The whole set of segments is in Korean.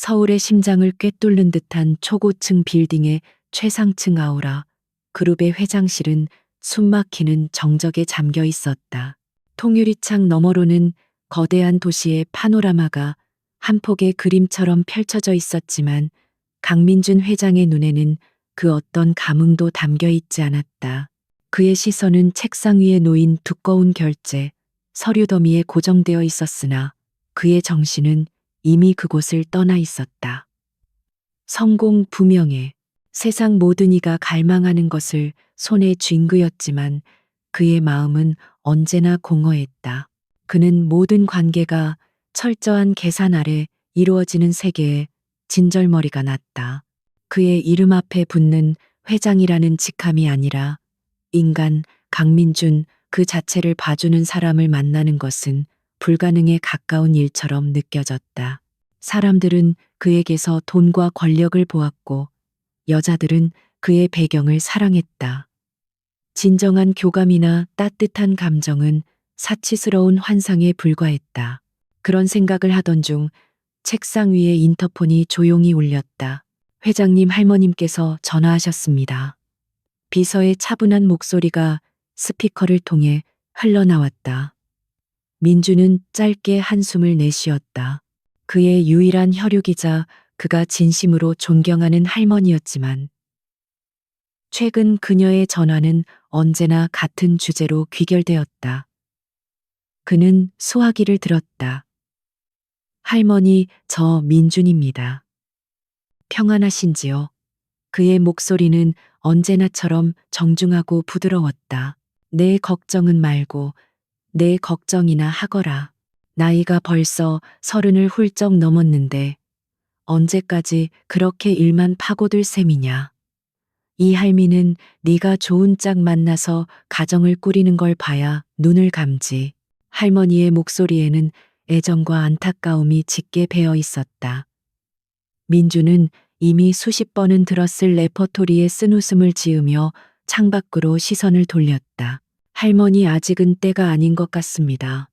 서울의 심장을 꿰뚫는 듯한 초고층 빌딩의 최상층 아우라, 그룹의 회장실은 숨막히는 정적에 잠겨 있었다. 통유리창 너머로는 거대한 도시의 파노라마가 한 폭의 그림처럼 펼쳐져 있었지만 강민준 회장의 눈에는 그 어떤 감흥도 담겨 있지 않았다. 그의 시선은 책상 위에 놓인 두꺼운 결제, 서류 더미에 고정되어 있었으나 그의 정신은 이미 그곳을 떠나 있었다. 성공 부명예, 세상 모든 이가 갈망하는 것을 손에 쥔 그였지만 그의 마음은 언제나 공허했다. 그는 모든 관계가 철저한 계산 아래 이루어지는 세계에 진절머리가 났다. 그의 이름 앞에 붙는 회장이라는 직함이 아니라 인간 강민준 그 자체를 봐주는 사람을 만나는 것은 불가능에 가까운 일처럼 느껴졌다. 사람들은 그에게서 돈과 권력을 보았고 여자들은 그의 배경을 사랑했다. 진정한 교감이나 따뜻한 감정은 사치스러운 환상에 불과했다. 그런 생각을 하던 중 책상 위에 인터폰이 조용히 울렸다. 회장님 할머님께서 전화하셨습니다. 비서의 차분한 목소리가 스피커를 통해 흘러나왔다. 민주는 짧게 한숨을 내쉬었다. 그의 유일한 혈육이자 그가 진심으로 존경하는 할머니였지만 최근 그녀의 전화는 언제나 같은 주제로 귀결되었다. 그는 소화기를 들었다. 할머니, 저 민준입니다. 평안하신지요? 그의 목소리는 언제나처럼 정중하고 부드러웠다. 내 걱정은 말고 내 걱정이나 하거라. 나이가 벌써 30을 훌쩍 넘었는데 언제까지 그렇게 일만 파고들 셈이냐. 이 할미는 네가 좋은 짝 만나서 가정을 꾸리는 걸 봐야 눈을 감지. 할머니의 목소리에는 애정과 안타까움이 짙게 배어 있었다. 민주는 이미 수십 번은 들었을 레퍼토리에 쓴웃음을 지으며 창밖으로 시선을 돌렸다. 할머니 아직은 때가 아닌 것 같습니다.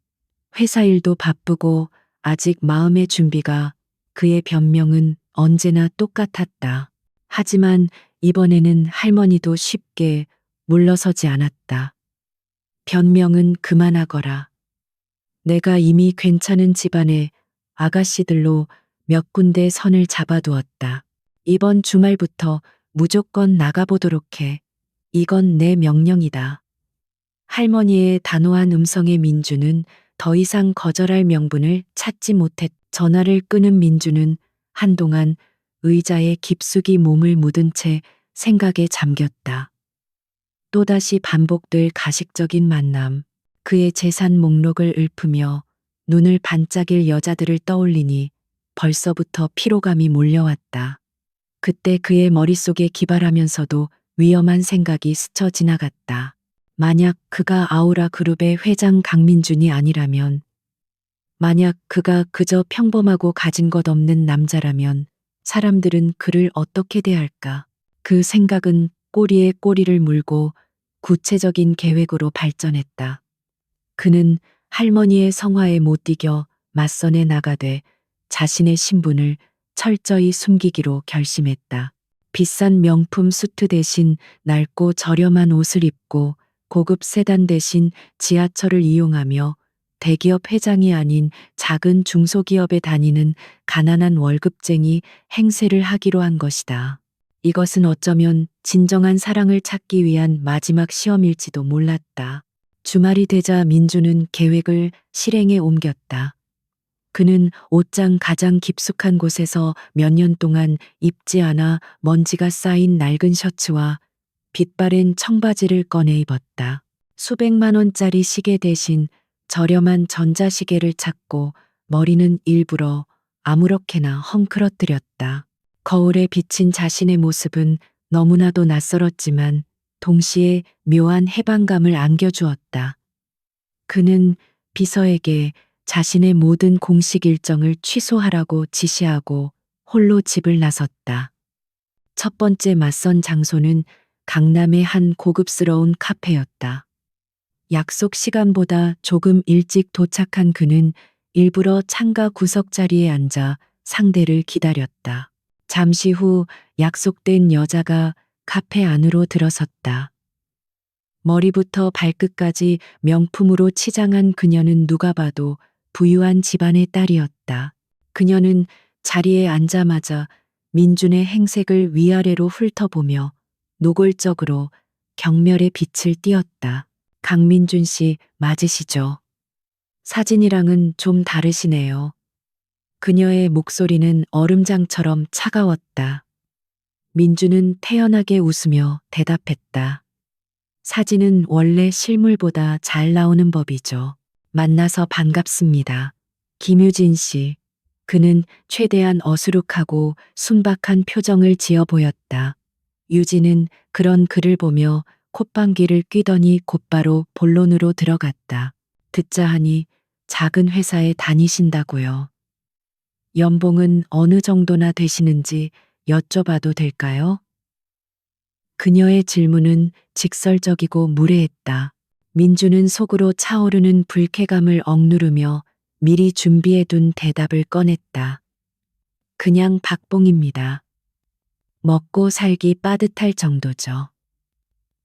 회사 일도 바쁘고 아직 마음의 준비가. 그의 변명은 언제나 똑같았다. 하지만 이번에는 할머니도 쉽게 물러서지 않았다. 변명은 그만하거라. 내가 이미 괜찮은 집안의 아가씨들로 몇 군데 선을 잡아두었다. 이번 주말부터 무조건 나가보도록 해. 이건 내 명령이다. 할머니의 단호한 음성에 민주는 더 이상 거절할 명분을 찾지 못했. 전화를 끄는 민주는 한동안 의자에 깊숙이 몸을 묻은 채 생각에 잠겼다. 또다시 반복될 가식적인 만남, 그의 재산 목록을 읊으며 눈을 반짝일 여자들을 떠올리니 벌써부터 피로감이 몰려왔다. 그때 그의 머릿속에 기발하면서도 위험한 생각이 스쳐 지나갔다. 만약 그가 아우라 그룹의 회장 강민준이 아니라면, 만약 그가 그저 평범하고 가진 것 없는 남자라면 사람들은 그를 어떻게 대할까? 그 생각은 꼬리에 꼬리를 물고 구체적인 계획으로 발전했다. 그는 할머니의 성화에 못 이겨 맞선에 나가되 자신의 신분을 철저히 숨기기로 결심했다. 비싼 명품 수트 대신 낡고 저렴한 옷을 입고 고급 세단 대신 지하철을 이용하며 대기업 회장이 아닌 작은 중소기업에 다니는 가난한 월급쟁이 행세를 하기로 한 것이다. 이것은 어쩌면 진정한 사랑을 찾기 위한 마지막 시험일지도 몰랐다. 주말이 되자 민주는 계획을 실행에 옮겼다. 그는 옷장 가장 깊숙한 곳에서 몇 년 동안 입지 않아 먼지가 쌓인 낡은 셔츠와 빛바랜 청바지를 꺼내 입었다. 수백만 원짜리 시계 대신 저렴한 전자시계를 찾고 머리는 일부러 아무렇게나 헝클어뜨렸다. 거울에 비친 자신의 모습은 너무나도 낯설었지만 동시에 묘한 해방감을 안겨주었다. 그는 비서에게 자신의 모든 공식 일정을 취소하라고 지시하고 홀로 집을 나섰다. 첫 번째 맞선 장소는 강남의 한 고급스러운 카페였다. 약속 시간보다 조금 일찍 도착한 그는 일부러 창가 구석 자리에 앉아 상대를 기다렸다. 잠시 후 약속된 여자가 카페 안으로 들어섰다. 머리부터 발끝까지 명품으로 치장한 그녀는 누가 봐도 부유한 집안의 딸이었다. 그녀는 자리에 앉자마자 민준의 행색을 위아래로 훑어보며 노골적으로 경멸의 빛을 띄었다. 강민준 씨 맞으시죠? 사진이랑은 좀 다르시네요. 그녀의 목소리는 얼음장처럼 차가웠다. 민준은 태연하게 웃으며 대답했다. 사진은 원래 실물보다 잘 나오는 법이죠. 만나서 반갑습니다. 김유진 씨. 그는 최대한 어수룩하고 순박한 표정을 지어 보였다. 유진은 그런 그를 보며 콧방귀를 뀌더니 곧바로 본론으로 들어갔다. 듣자 하니 작은 회사에 다니신다고요. 연봉은 어느 정도나 되시는지 여쭤봐도 될까요? 그녀의 질문은 직설적이고 무례했다. 민주는 속으로 차오르는 불쾌감을 억누르며 미리 준비해둔 대답을 꺼냈다. 그냥 박봉입니다. 먹고 살기 빠듯할 정도죠.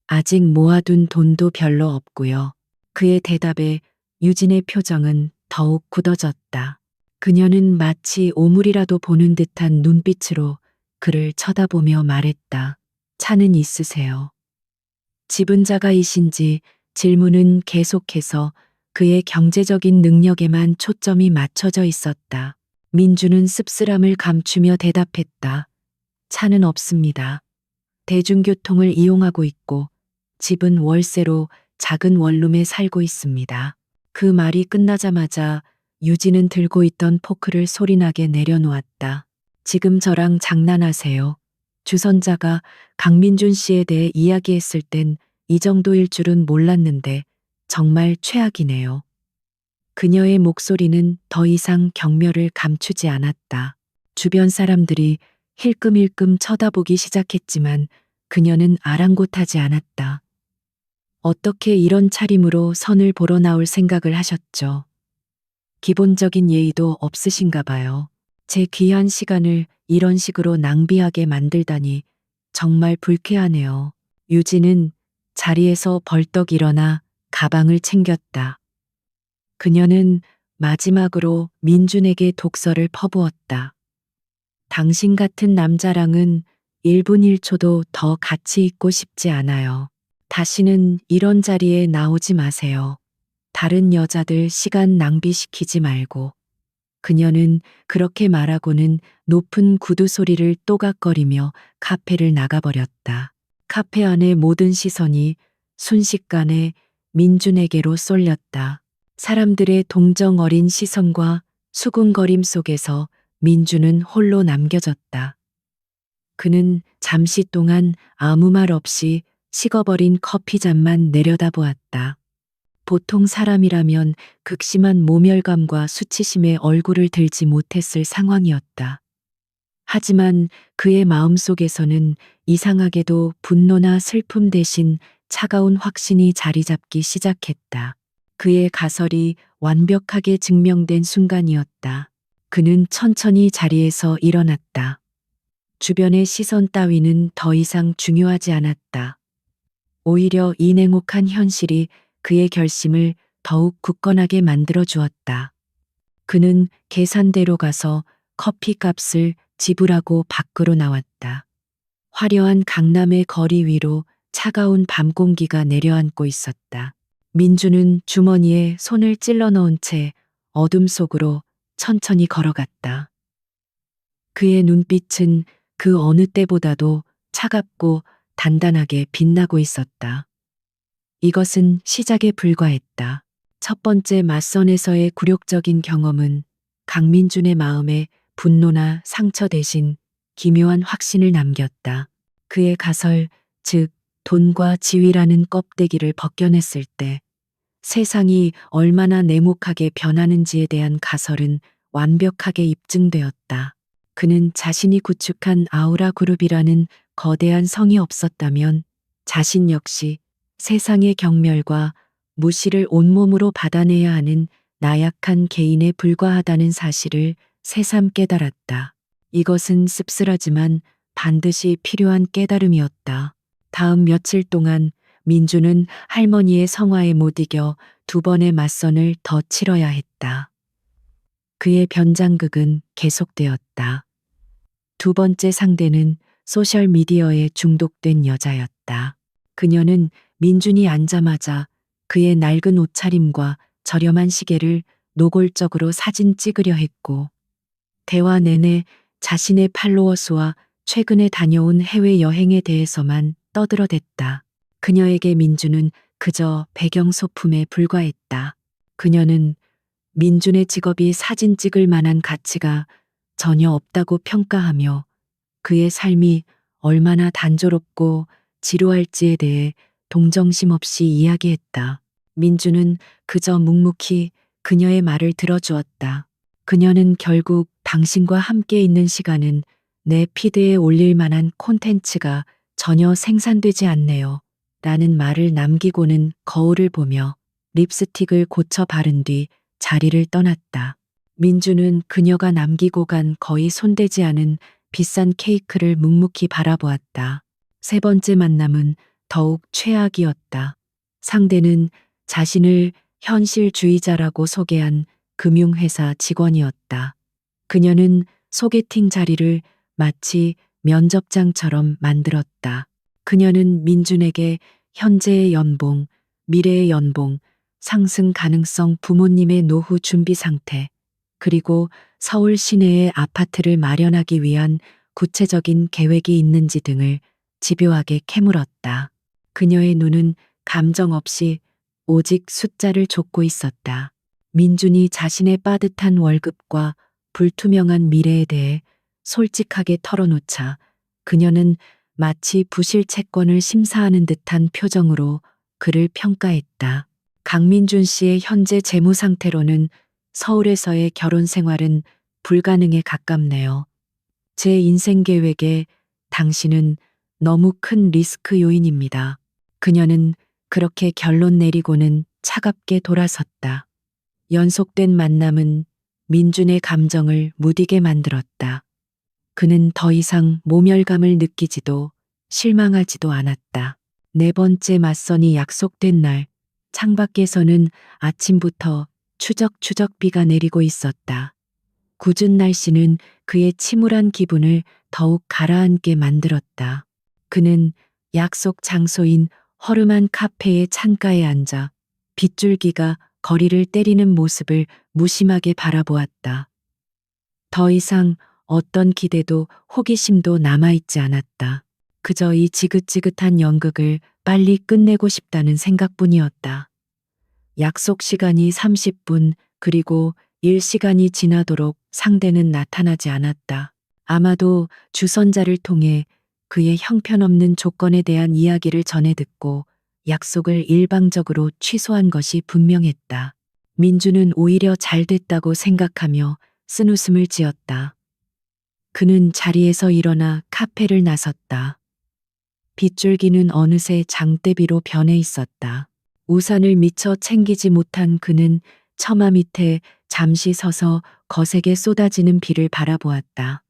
아직 모아둔 돈도 별로 없고요. 그의 대답에 유진의 표정은 더욱 굳어졌다. 그녀는 마치 오물이라도 보는 듯한 눈빛으로 그를 쳐다보며 말했다. 차는 있으세요? 지분자가이신지 질문은 계속해서 그의 경제적인 능력에만 초점이 맞춰져 있었다. 민주는 씁쓸함을 감추며 대답했다. 차는 없습니다. 대중교통을 이용하고 있고 집은 월세로 작은 원룸에 살고 있습니다. 그 말이 끝나자마자 유진은 들고 있던 포크를 소리나게 내려놓았다. 지금 저랑 장난하세요. 주선자가 강민준 씨에 대해 이야기했을 땐 이 정도일 줄은 몰랐는데 정말 최악이네요. 그녀의 목소리는 더 이상 경멸을 감추지 않았다. 주변 사람들이 힐끔힐끔 쳐다보기 시작했지만 그녀는 아랑곳하지 않았다. 어떻게 이런 차림으로 선을 보러 나올 생각을 하셨죠? 기본적인 예의도 없으신가 봐요. 제 귀한 시간을 이런 식으로 낭비하게 만들다니 정말 불쾌하네요. 유진은 자리에서 벌떡 일어나 가방을 챙겼다. 그녀는 마지막으로 민준에게 독서를 퍼부었다. 당신 같은 남자랑은 1분 1초도 더 같이 있고 싶지 않아요. 다시는 이런 자리에 나오지 마세요. 다른 여자들 시간 낭비시키지 말고. 그녀는 그렇게 말하고는 높은 구두 소리를 또각거리며 카페를 나가버렸다. 카페 안의 모든 시선이 순식간에 민준에게로 쏠렸다. 사람들의 동정 어린 시선과 수군거림 속에서 민준은 홀로 남겨졌다. 그는 잠시 동안 아무 말 없이 식어버린 커피잔만 내려다보았다. 보통 사람이라면 극심한 모멸감과 수치심에 얼굴을 들지 못했을 상황이었다. 하지만 그의 마음속에서는 이상하게도 분노나 슬픔 대신 차가운 확신이 자리 잡기 시작했다. 그의 가설이 완벽하게 증명된 순간이었다. 그는 천천히 자리에서 일어났다. 주변의 시선 따위는 더 이상 중요하지 않았다. 오히려 이 냉혹한 현실이 그의 결심을 더욱 굳건하게 만들어 주었다. 그는 계산대로 가서 커피값을 지불하고 밖으로 나왔다. 화려한 강남의 거리 위로 차가운 밤 공기가 내려앉고 있었다. 민주는 주머니에 손을 찔러 넣은 채 어둠 속으로 천천히 걸어갔다. 그의 눈빛은 그 어느 때보다도 차갑고 단단하게 빛나고 있었다. 이것은 시작에 불과했다. 첫 번째 맞선에서의 굴욕적인 경험은 강민준의 마음에 분노나 상처 대신 기묘한 확신을 남겼다. 그의 가설, 즉 돈과 지위라는 껍데기를 벗겨냈을 때 세상이 얼마나 냉혹하게 변하는지에 대한 가설은 완벽하게 입증되었다. 그는 자신이 구축한 아우라 그룹이라는 거대한 성이 없었다면 자신 역시 세상의 경멸과 무시를 온몸으로 받아내야 하는 나약한 개인에 불과하다는 사실을 새삼 깨달았다. 이것은 씁쓸하지만 반드시 필요한 깨달음이었다. 다음 며칠 동안 민주는 할머니의 성화에 못 이겨 두 번의 맞선을 더 치러야 했다. 그의 변장극은 계속되었다. 두 번째 상대는 소셜미디어에 중독된 여자였다. 그녀는 민준이 앉자마자 그의 낡은 옷차림과 저렴한 시계를 노골적으로 사진 찍으려 했고, 대화 내내 자신의 팔로워 수와 최근에 다녀온 해외 여행에 대해서만 떠들어댔다. 그녀에게 민준은 그저 배경 소품에 불과했다. 그녀는 민준의 직업이 사진 찍을 만한 가치가 전혀 없다고 평가하며 그의 삶이 얼마나 단조롭고 지루할지에 대해 동정심 없이 이야기했다. 민주는 그저 묵묵히 그녀의 말을 들어주었다. 그녀는 결국 당신과 함께 있는 시간은 내 피드에 올릴 만한 콘텐츠가 전혀 생산되지 않네요. 라는 말을 남기고는 거울을 보며 립스틱을 고쳐 바른 뒤 자리를 떠났다. 민주는 그녀가 남기고 간 거의 손대지 않은 비싼 케이크를 묵묵히 바라보았다. 세 번째 만남은 더욱 최악이었다. 상대는 자신을 현실주의자라고 소개한 금융회사 직원이었다. 그녀는 소개팅 자리를 마치 면접장처럼 만들었다. 그녀는 민준에게 현재의 연봉, 미래의 연봉, 상승 가능성, 부모님의 노후 준비 상태, 그리고 서울 시내에 아파트를 마련하기 위한 구체적인 계획이 있는지 등을 집요하게 캐물었다. 그녀의 눈은 감정 없이 오직 숫자를 좇고 있었다. 민준이 자신의 빠듯한 월급과 불투명한 미래에 대해 솔직하게 털어놓자 그녀는 마치 부실 채권을 심사하는 듯한 표정으로 그를 평가했다. 강민준 씨의 현재 재무 상태로는 서울에서의 결혼 생활은 불가능에 가깝네요. 제 인생 계획에 당신은 너무 큰 리스크 요인입니다. 그녀는 그렇게 결론 내리고는 차갑게 돌아섰다. 연속된 만남은 민준의 감정을 무디게 만들었다. 그는 더 이상 모멸감을 느끼지도 실망하지도 않았다. 네 번째 맞선이 약속된 날, 창밖에서는 아침부터 추적추적 비가 내리고 있었다. 궂은 날씨는 그의 침울한 기분을 더욱 가라앉게 만들었다. 그는 약속 장소인 허름한 카페의 창가에 앉아 빗줄기가 거리를 때리는 모습을 무심하게 바라보았다. 더 이상 어떤 기대도 호기심도 남아있지 않았다. 그저 이 지긋지긋한 연극을 빨리 끝내고 싶다는 생각뿐이었다. 약속 시간이 30분, 그리고 일 시간이 지나도록 상대는 나타나지 않았다. 아마도 주선자를 통해 그의 형편없는 조건에 대한 이야기를 전해 듣고 약속을 일방적으로 취소한 것이 분명했다. 민주는 오히려 잘 됐다고 생각하며 쓴웃음을 지었다. 그는 자리에서 일어나 카페를 나섰다. 빗줄기는 어느새 장대비로 변해 있었다. 우산을 미처 챙기지 못한 그는 처마 밑에 잠시 서서 거세게 쏟아지는 비를 바라보았다.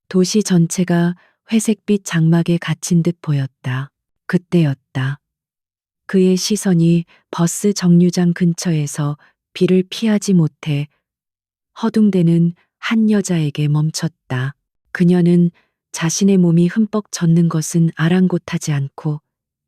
도시 전체가 회색빛 장막에 갇힌 듯 보였다. 그때였다. 그의 시선이 버스 정류장 근처에서 비를 피하지 못해 허둥대는 한 여자에게 멈췄다. 그녀는 자신의 몸이 흠뻑 젖는 것은 아랑곳하지 않고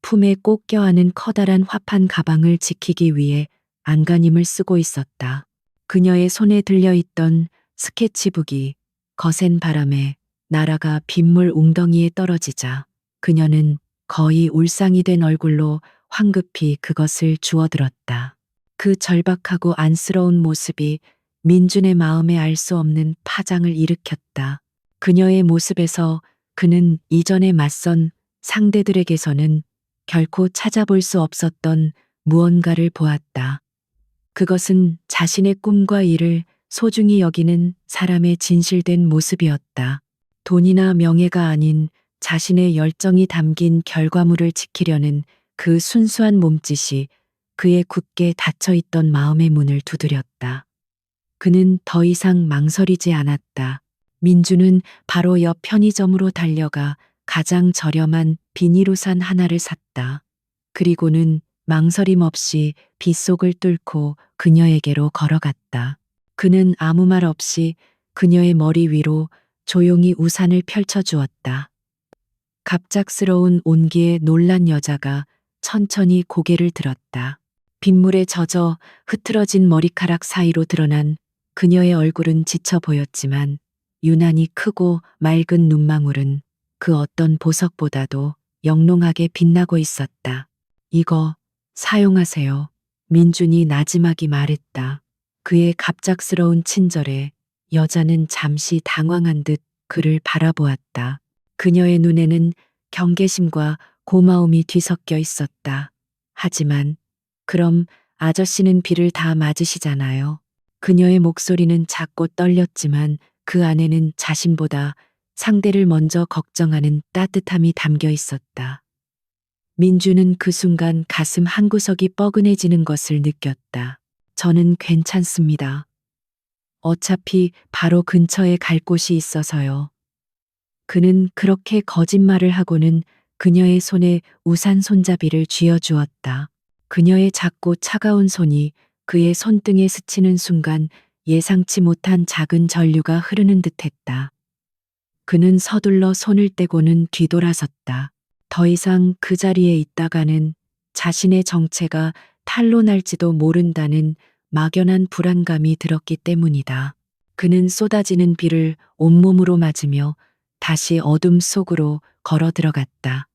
품에 꼭 껴안은 커다란 화판 가방을 지키기 위해 안간힘을 쓰고 있었다. 그녀의 손에 들려있던 스케치북이 거센 바람에 날아가 빗물 웅덩이에 떨어지자 그녀는 거의 울상이 된 얼굴로 황급히 그것을 주워들었다. 그 절박하고 안쓰러운 모습이 민준의 마음에 알 수 없는 파장을 일으켰다. 그녀의 모습에서 그는 이전에 맞선 상대들에게서는 결코 찾아볼 수 없었던 무언가를 보았다. 그것은 자신의 꿈과 일을 소중히 여기는 사람의 진실된 모습이었다. 돈이나 명예가 아닌 자신의 열정이 담긴 결과물을 지키려는 그 순수한 몸짓이 그의 굳게 닫혀있던 마음의 문을 두드렸다. 그는 더 이상 망설이지 않았다. 민주는 바로 옆 편의점으로 달려가 가장 저렴한 비닐우산 하나를 샀다. 그리고는 망설임 없이 빗속을 뚫고 그녀에게로 걸어갔다. 그는 아무 말 없이 그녀의 머리 위로 조용히 우산을 펼쳐주었다. 갑작스러운 온기에 놀란 여자가 천천히 고개를 들었다. 빗물에 젖어 흐트러진 머리카락 사이로 드러난 그녀의 얼굴은 지쳐 보였지만 유난히 크고 맑은 눈망울은 그 어떤 보석보다도 영롱하게 빛나고 있었다. 이거 사용하세요. 민준이 나지막이 말했다. 그의 갑작스러운 친절에 여자는 잠시 당황한 듯 그를 바라보았다. 그녀의 눈에는 경계심과 고마움이 뒤섞여 있었다. 하지만 그럼 아저씨는 비를 다 맞으시잖아요. 그녀의 목소리는 작고 떨렸지만 그 안에는 자신보다 상대를 먼저 걱정하는 따뜻함이 담겨 있었다. 민주는 그 순간 가슴 한구석이 뻐근해지는 것을 느꼈다. 저는 괜찮습니다. 어차피 바로 근처에 갈 곳이 있어서요. 그는 그렇게 거짓말을 하고는 그녀의 손에 우산 손잡이를 쥐어주었다. 그녀의 작고 차가운 손이 그의 손등에 스치는 순간 예상치 못한 작은 전류가 흐르는 듯했다. 그는 서둘러 손을 떼고는 뒤돌아섰다. 더 이상 그 자리에 있다가는 자신의 정체가 탄로날지도 모른다는 막연한 불안감이 들었기 때문이다. 그는 쏟아지는 비를 온몸으로 맞으며 다시 어둠 속으로 걸어 들어갔다.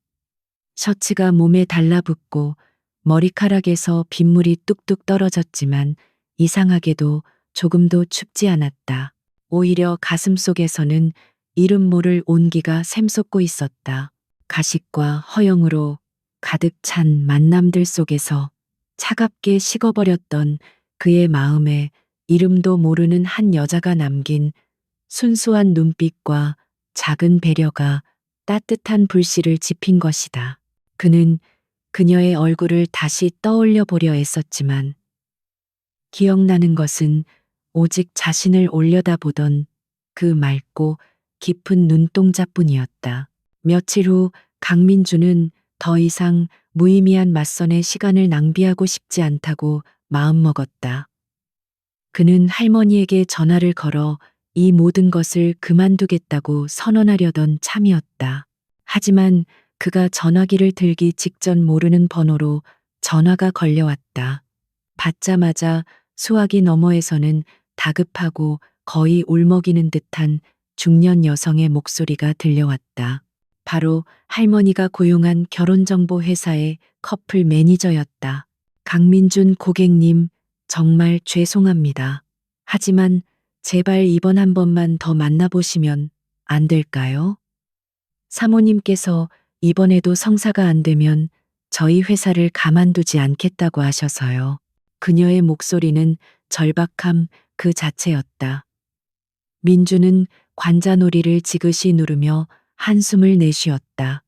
셔츠가 몸에 달라붙고 머리카락에서 빗물이 뚝뚝 떨어졌지만 이상하게도 조금도 춥지 않았다. 오히려 가슴 속에서는 이름 모를 온기가 샘솟고 있었다. 가식과 허영으로 가득 찬 만남들 속에서 차갑게 식어버렸던 그의 마음에 이름도 모르는 한 여자가 남긴 순수한 눈빛과 작은 배려가 따뜻한 불씨를 지핀 것이다. 그는 그녀의 얼굴을 다시 떠올려 보려 애썼지만 기억나는 것은 오직 자신을 올려다보던 그 맑고 깊은 눈동자뿐이었다. 며칠 후 강민주는 더 이상 무의미한 맞선의 시간을 낭비하고 싶지 않다고 마음먹었다. 그는 할머니에게 전화를 걸어 이 모든 것을 그만두겠다고 선언하려던 참이었다. 하지만 그가 전화기를 들기 직전 모르는 번호로 전화가 걸려왔다. 받자마자 수화기 너머에서는 다급하고 거의 울먹이는 듯한 중년 여성의 목소리가 들려왔다. 바로 할머니가 고용한 결혼정보 회사의 커플 매니저였다. 강민준 고객님, 정말 죄송합니다. 하지만 제발 이번 한 번만 더 만나보시면 안 될까요? 사모님께서 이번에도 성사가 안 되면 저희 회사를 가만두지 않겠다고 하셔서요. 그녀의 목소리는 절박함 그 자체였다. 민주는 관자놀이를 지그시 누르며 한숨을 내쉬었다.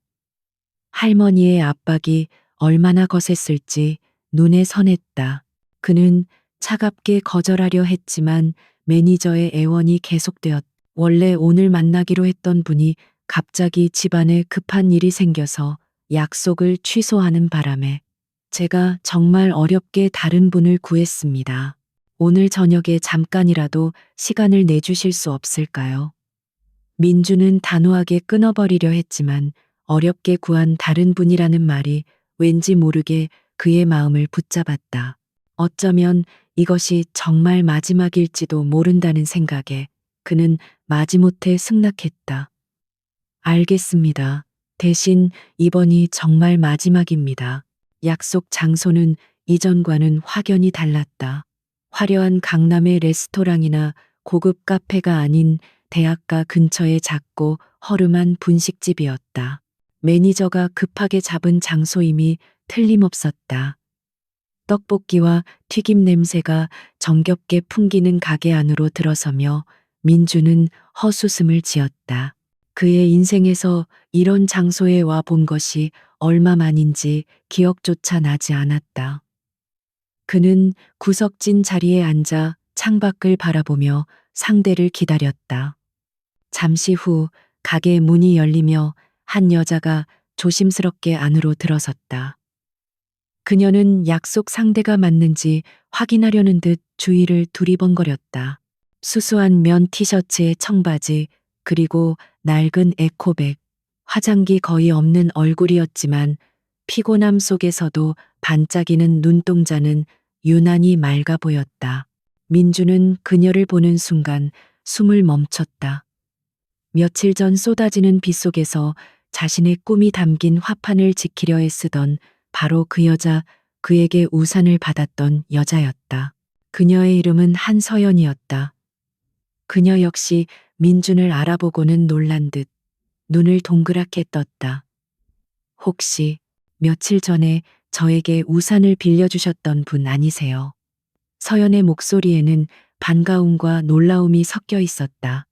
할머니의 압박이 얼마나 거셌을지 눈에 선했다. 그는 차갑게 거절하려 했지만 매니저의 애원이 계속되었다. 원래 오늘 만나기로 했던 분이 갑자기 집안에 급한 일이 생겨서 약속을 취소하는 바람에 제가 정말 어렵게 다른 분을 구했습니다. 오늘 저녁에 잠깐이라도 시간을 내주실 수 없을까요? 민주는 단호하게 끊어버리려 했지만 어렵게 구한 다른 분이라는 말이 왠지 모르게 그의 마음을 붙잡았다. 어쩌면 이것이 정말 마지막일지도 모른다는 생각에 그는 마지못해 승낙했다. 알겠습니다. 대신 이번이 정말 마지막입니다. 약속 장소는 이전과는 확연히 달랐다. 화려한 강남의 레스토랑이나 고급 카페가 아닌 대학가 근처의 작고 허름한 분식집이었다. 매니저가 급하게 잡은 장소임이 틀림없었다. 떡볶이와 튀김 냄새가 정겹게 풍기는 가게 안으로 들어서며 민주는 헛웃음을 지었다. 그의 인생에서 이런 장소에 와 본 것이 얼마만인지 기억조차 나지 않았다. 그는 구석진 자리에 앉아 창밖을 바라보며 상대를 기다렸다. 잠시 후 가게 문이 열리며 한 여자가 조심스럽게 안으로 들어섰다. 그녀는 약속 상대가 맞는지 확인하려는 듯 주위를 두리번거렸다. 수수한 면 티셔츠에 청바지, 그리고 낡은 에코백, 화장기 거의 없는 얼굴이었지만 피곤함 속에서도 반짝이는 눈동자는 유난히 맑아 보였다. 민주는 그녀를 보는 순간 숨을 멈췄다. 며칠 전 쏟아지는 비 속에서 자신의 꿈이 담긴 화판을 지키려 애쓰던 바로 그 여자, 그에게 우산을 받았던 여자였다. 그녀의 이름은 한서연이었다. 그녀 역시 민준을 알아보고는 놀란 듯 눈을 동그랗게 떴다. 혹시 며칠 전에 저에게 우산을 빌려주셨던 분 아니세요? 서연의 목소리에는 반가움과 놀라움이 섞여 있었다.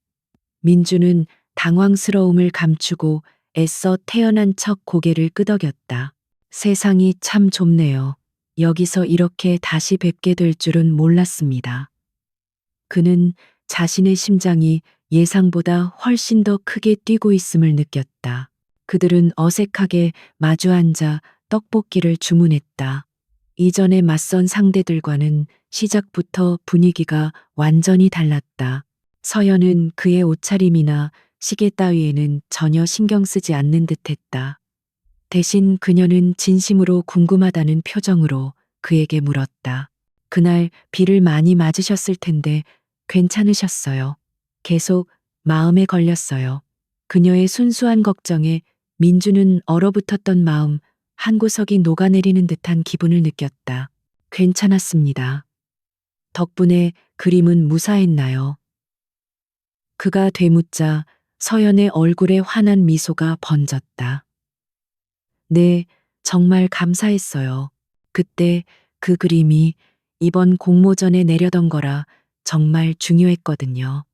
민주는 당황스러움을 감추고 애써 태연한 척 고개를 끄덕였다. 세상이 참 좁네요. 여기서 이렇게 다시 뵙게 될 줄은 몰랐습니다. 그는 자신의 심장이 예상보다 훨씬 더 크게 뛰고 있음을 느꼈다. 그들은 어색하게 마주 앉아 떡볶이를 주문했다. 이전에 맞선 상대들과는 시작부터 분위기가 완전히 달랐다. 서연은 그의 옷차림이나 시계 따위에는 전혀 신경 쓰지 않는 듯했다. 대신 그녀는 진심으로 궁금하다는 표정으로 그에게 물었다. 그날 비를 많이 맞으셨을 텐데 괜찮으셨어요? 계속 마음에 걸렸어요. 그녀의 순수한 걱정에 민주는 얼어붙었던 마음 한 구석이 녹아내리는 듯한 기분을 느꼈다. 괜찮았습니다. 덕분에 그림은 무사했나요? 그가 되묻자 서연의 얼굴에 환한 미소가 번졌다. 네, 정말 감사했어요. 그때 그 그림이 이번 공모전에 내려던 거라 정말 중요했거든요.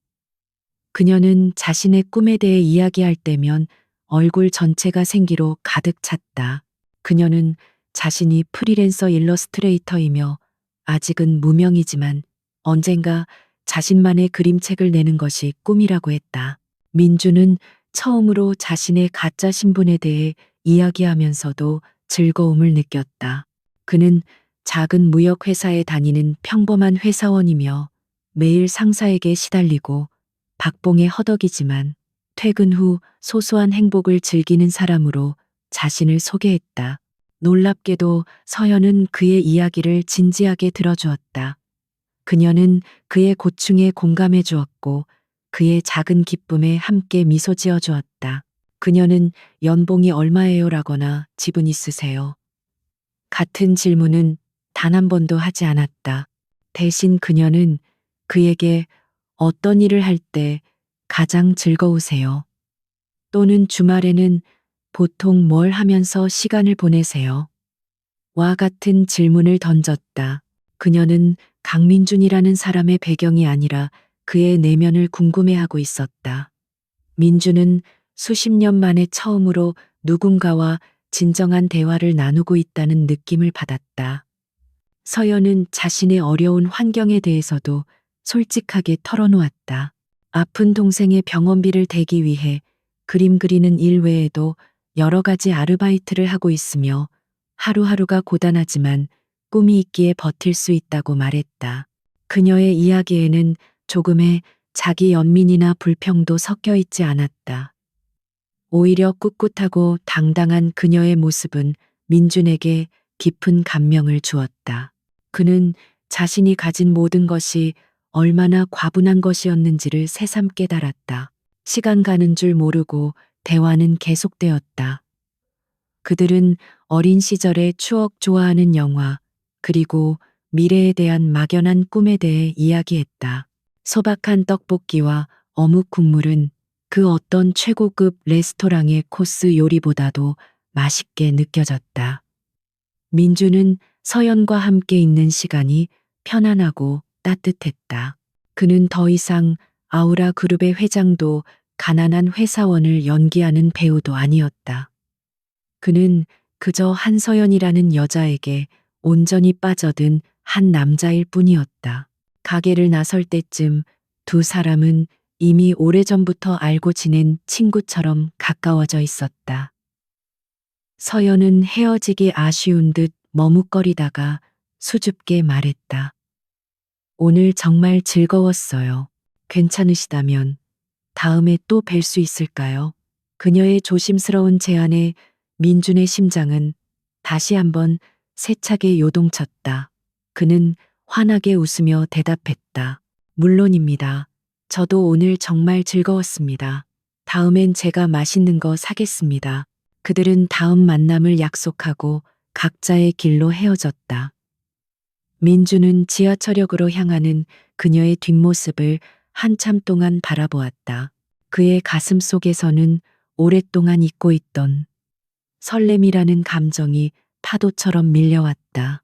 그녀는 자신의 꿈에 대해 이야기할 때면 얼굴 전체가 생기로 가득 찼다. 그녀는 자신이 프리랜서 일러스트레이터이며 아직은 무명이지만 언젠가 자신만의 그림책을 내는 것이 꿈이라고 했다. 민주는 처음으로 자신의 가짜 신분에 대해 이야기하면서도 즐거움을 느꼈다. 그는 작은 무역회사에 다니는 평범한 회사원이며 매일 상사에게 시달리고 박봉에 허덕이지만 퇴근 후 소소한 행복을 즐기는 사람으로 자신을 소개했다. 놀랍게도 서연은 그의 이야기를 진지하게 들어주었다. 그녀는 그의 고충에 공감해 주었고 그의 작은 기쁨에 함께 미소 지어 주었다. 그녀는 연봉이 얼마예요라거나 집은 있으세요? 같은 질문은 단 한 번도 하지 않았다. 대신 그녀는 그에게 어떤 일을 할 때 가장 즐거우세요? 또는 주말에는 보통 뭘 하면서 시간을 보내세요? 와 같은 질문을 던졌다. 그녀는 강민준이라는 사람의 배경이 아니라 그의 내면을 궁금해하고 있었다. 민준은 수십 년 만에 처음으로 누군가와 진정한 대화를 나누고 있다는 느낌을 받았다. 서연은 자신의 어려운 환경에 대해서도 솔직하게 털어놓았다. 아픈 동생의 병원비를 대기 위해 그림 그리는 일 외에도 여러 가지 아르바이트를 하고 있으며 하루하루가 고단하지만 꿈이 있기에 버틸 수 있다고 말했다. 그녀의 이야기에는 조금의 자기 연민이나 불평도 섞여 있지 않았다. 오히려 꿋꿋하고 당당한 그녀의 모습은 민준에게 깊은 감명을 주었다. 그는 자신이 가진 모든 것이 얼마나 과분한 것이었는지를 새삼 깨달았다. 시간 가는 줄 모르고 대화는 계속되었다. 그들은 어린 시절의 추억, 좋아하는 영화, 그리고 미래에 대한 막연한 꿈에 대해 이야기했다. 소박한 떡볶이와 어묵 국물은 그 어떤 최고급 레스토랑의 코스 요리보다도 맛있게 느껴졌다. 민주는 서연과 함께 있는 시간이 편안하고 따뜻했다. 그는 더 이상 아우라 그룹의 회장도 가난한 회사원을 연기하는 배우도 아니었다. 그는 그저 한서연이라는 여자에게 온전히 빠져든 한 남자일 뿐이었다. 가게를 나설 때쯤 두 사람은 이미 오래전부터 알고 지낸 친구처럼 가까워져 있었다. 서연은 헤어지기 아쉬운 듯 머뭇거리다가 수줍게 말했다. 오늘 정말 즐거웠어요. 괜찮으시다면 다음에 또 뵐 수 있을까요? 그녀의 조심스러운 제안에 민준의 심장은 다시 한번 세차게 요동쳤다. 그는 환하게 웃으며 대답했다. 물론입니다. 저도 오늘 정말 즐거웠습니다. 다음엔 제가 맛있는 거 사겠습니다. 그들은 다음 만남을 약속하고 각자의 길로 헤어졌다. 민주는 지하철역으로 향하는 그녀의 뒷모습을 한참 동안 바라보았다. 그의 가슴 속에서는 오랫동안 잊고 있던 설렘이라는 감정이 파도처럼 밀려왔다.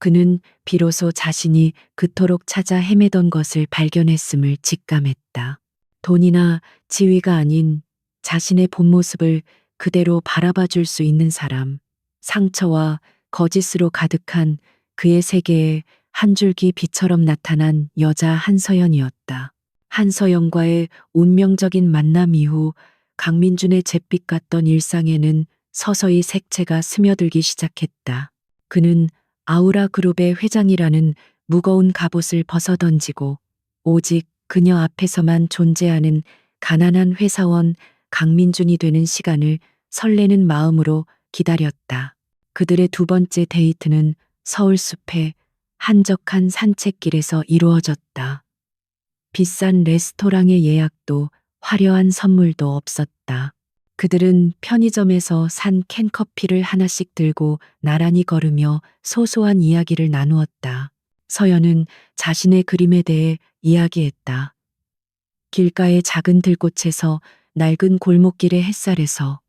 그는 비로소 자신이 그토록 찾아 헤매던 것을 발견했음을 직감했다. 돈이나 지위가 아닌 자신의 본 모습을 그대로 바라봐 줄 수 있는 사람, 상처와 거짓으로 가득한 그의 세계에 한 줄기 빛처럼 나타난 여자 한서연이었다. 한서연과의 운명적인 만남 이후 강민준의 잿빛 같던 일상에는 서서히 색채가 스며들기 시작했다. 그는 아우라 그룹의 회장이라는 무거운 갑옷을 벗어던지고 오직 그녀 앞에서만 존재하는 가난한 회사원 강민준이 되는 시간을 설레는 마음으로 기다렸다. 그들의 두 번째 데이트는 서울 숲의 한적한 산책길에서 이루어졌다. 비싼 레스토랑의 예약도 화려한 선물도 없었다. 그들은 편의점에서 산 캔커피를 하나씩 들고 나란히 걸으며 소소한 이야기를 나누었다. 서연은 자신의 그림에 대해 이야기했다. 길가의 작은 들꽃에서, 낡은 골목길의 햇살에서,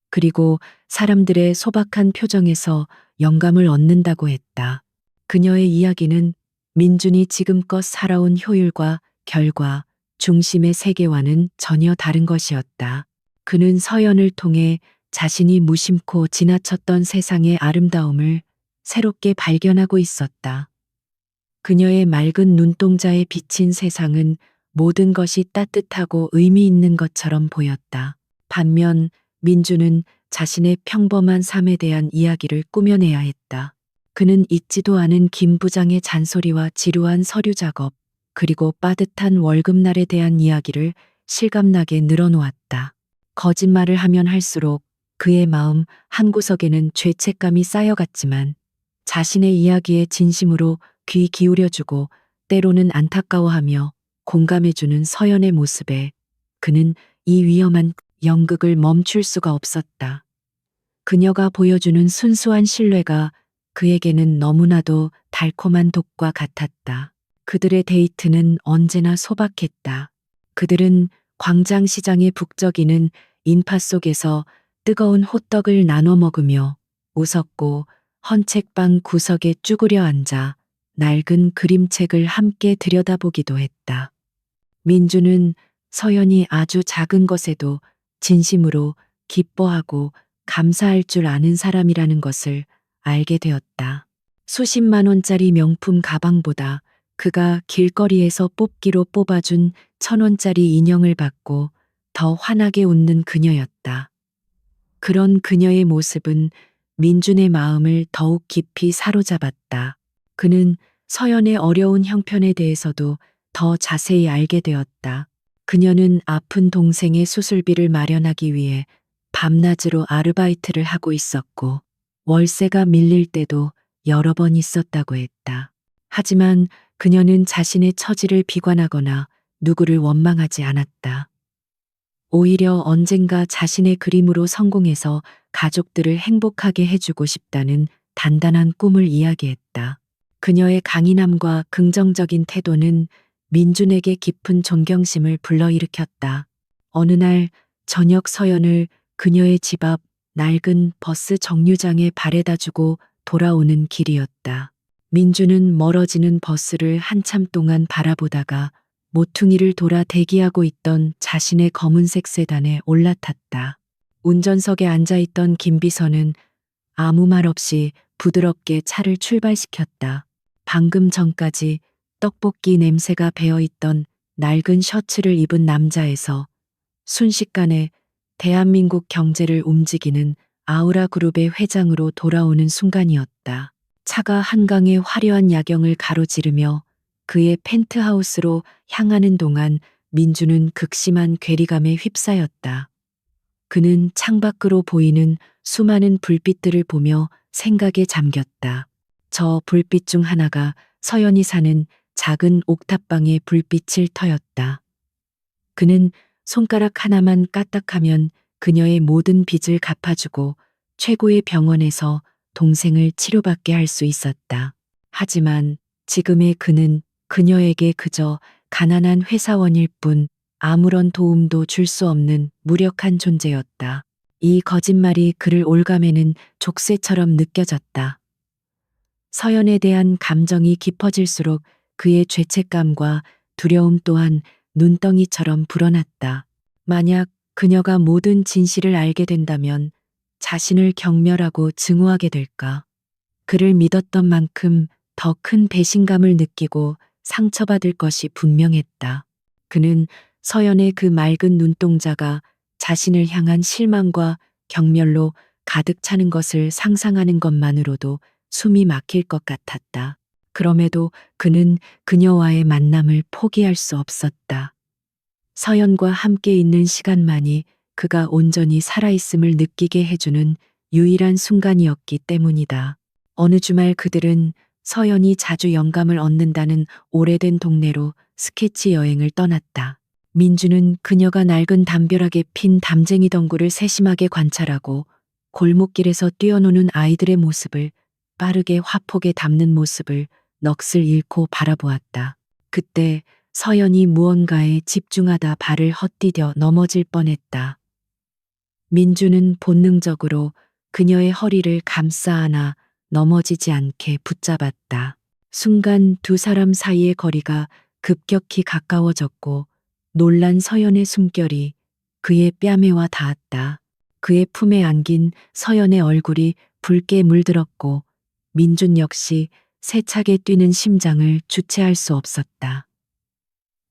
그리고 사람들의 소박한 표정에서 영감을 얻는다고 했다. 그녀의 이야기는 민준이 지금껏 살아온 효율과 결과, 중심의 세계와는 전혀 다른 것이었다. 그는 서연을 통해 자신이 무심코 지나쳤던 세상의 아름다움을 새롭게 발견하고 있었다. 그녀의 맑은 눈동자에 비친 세상은 모든 것이 따뜻하고 의미 있는 것처럼 보였다. 반면 민주는 자신의 평범한 삶에 대한 이야기를 꾸며내야 했다. 그는 잊지도 않은 김 부장의 잔소리와 지루한 서류 작업, 그리고 빠듯한 월급날에 대한 이야기를 실감나게 늘어놓았다. 거짓말을 하면 할수록 그의 마음 한구석에는 죄책감이 쌓여갔지만 자신의 이야기에 진심으로 귀 기울여주고 때로는 안타까워하며 공감해주는 서연의 모습에 그는 이 위험한 연극을 멈출 수가 없었다. 그녀가 보여주는 순수한 신뢰가 그에게는 너무나도 달콤한 독과 같았다. 그들의 데이트는 언제나 소박했다. 그들은 광장시장에 북적이는 인파 속에서 뜨거운 호떡을 나눠 먹으며 웃었고 헌책방 구석에 쭈그려 앉아 낡은 그림책을 함께 들여다보기도 했다. 민주는 서연이 아주 작은 것에도 진심으로 기뻐하고 감사할 줄 아는 사람이라는 것을 알게 되었다. 수십만 원짜리 명품 가방보다 그가 길거리에서 뽑기로 뽑아준 1,000원짜리 인형을 받고 더 환하게 웃는 그녀였다. 그런 그녀의 모습은 민준의 마음을 더욱 깊이 사로잡았다. 그는 서연의 어려운 형편에 대해서도 더 자세히 알게 되었다. 그녀는 아픈 동생의 수술비를 마련하기 위해 밤낮으로 아르바이트를 하고 있었고 월세가 밀릴 때도 여러 번 있었다고 했다. 하지만 그녀는 자신의 처지를 비관하거나 누구를 원망하지 않았다. 오히려 언젠가 자신의 그림으로 성공해서 가족들을 행복하게 해주고 싶다는 단단한 꿈을 이야기했다. 그녀의 강인함과 긍정적인 태도는 민준에게 깊은 존경심을 불러일으켰다. 어느 날 저녁 서연을 그녀의 집 앞 낡은 버스 정류장에 바래다 주고 돌아오는 길이었다. 민준은 멀어지는 버스를 한참 동안 바라보다가 모퉁이를 돌아 대기하고 있던 자신의 검은색 세단에 올라탔다. 운전석에 앉아있던 김비서는 아무 말 없이 부드럽게 차를 출발시켰다. 방금 전까지 떡볶이 냄새가 배어있던 낡은 셔츠를 입은 남자에서 순식간에 대한민국 경제를 움직이는 아우라 그룹의 회장으로 돌아오는 순간이었다. 차가 한강의 화려한 야경을 가로지르며 그의 펜트하우스로 향하는 동안 민주는 극심한 괴리감에 휩싸였다. 그는 창밖으로 보이는 수많은 불빛들을 보며 생각에 잠겼다. 저 불빛 중 하나가 서연이 사는 작은 옥탑방의 불빛일 터였다. 그는 손가락 하나만 까딱하면 그녀의 모든 빚을 갚아주고 최고의 병원에서 동생을 치료받게 할 수 있었다. 하지만 지금의 그는 그녀에게 그저 가난한 회사원일 뿐 아무런 도움도 줄 수 없는 무력한 존재였다. 이 거짓말이 그를 올가매는 족쇄처럼 느껴졌다. 서연에 대한 감정이 깊어질수록 그의 죄책감과 두려움 또한 눈덩이처럼 불어났다. 만약 그녀가 모든 진실을 알게 된다면 자신을 경멸하고 증오하게 될까? 그를 믿었던 만큼 더 큰 배신감을 느끼고 상처받을 것이 분명했다. 그는 서연의 그 맑은 눈동자가 자신을 향한 실망과 경멸로 가득 차는 것을 상상하는 것만으로도 숨이 막힐 것 같았다. 그럼에도 그는 그녀와의 만남을 포기할 수 없었다. 서연과 함께 있는 시간만이 그가 온전히 살아있음을 느끼게 해주는 유일한 순간이었기 때문이다. 어느 주말 그들은 서연이 자주 영감을 얻는다는 오래된 동네로 스케치 여행을 떠났다. 민주는 그녀가 낡은 담벼락에 핀 담쟁이 덩굴을 세심하게 관찰하고 골목길에서 뛰어노는 아이들의 모습을 빠르게 화폭에 담는 모습을 넋을 잃고 바라보았다. 그때 서연이 무언가에 집중하다 발을 헛디뎌 넘어질 뻔했다. 민주는 본능적으로 그녀의 허리를 감싸 안아 넘어지지 않게 붙잡았다. 순간 두 사람 사이의 거리가 급격히 가까워졌고 놀란 서연의 숨결이 그의 뺨에 와 닿았다. 그의 품에 안긴 서연의 얼굴이 붉게 물들었고 민준 역시 세차게 뛰는 심장을 주체할 수 없었다.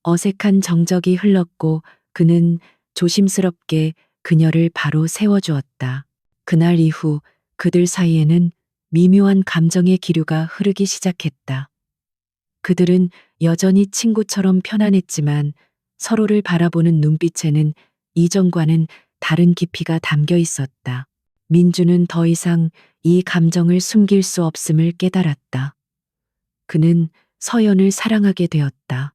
어색한 정적이 흘렀고 그는 조심스럽게 그녀를 바로 세워주었다. 그날 이후 그들 사이에는 미묘한 감정의 기류가 흐르기 시작했다. 그들은 여전히 친구처럼 편안했지만 서로를 바라보는 눈빛에는 이전과는 다른 깊이가 담겨 있었다. 민주는 더 이상 이 감정을 숨길 수 없음을 깨달았다. 그는 서연을 사랑하게 되었다.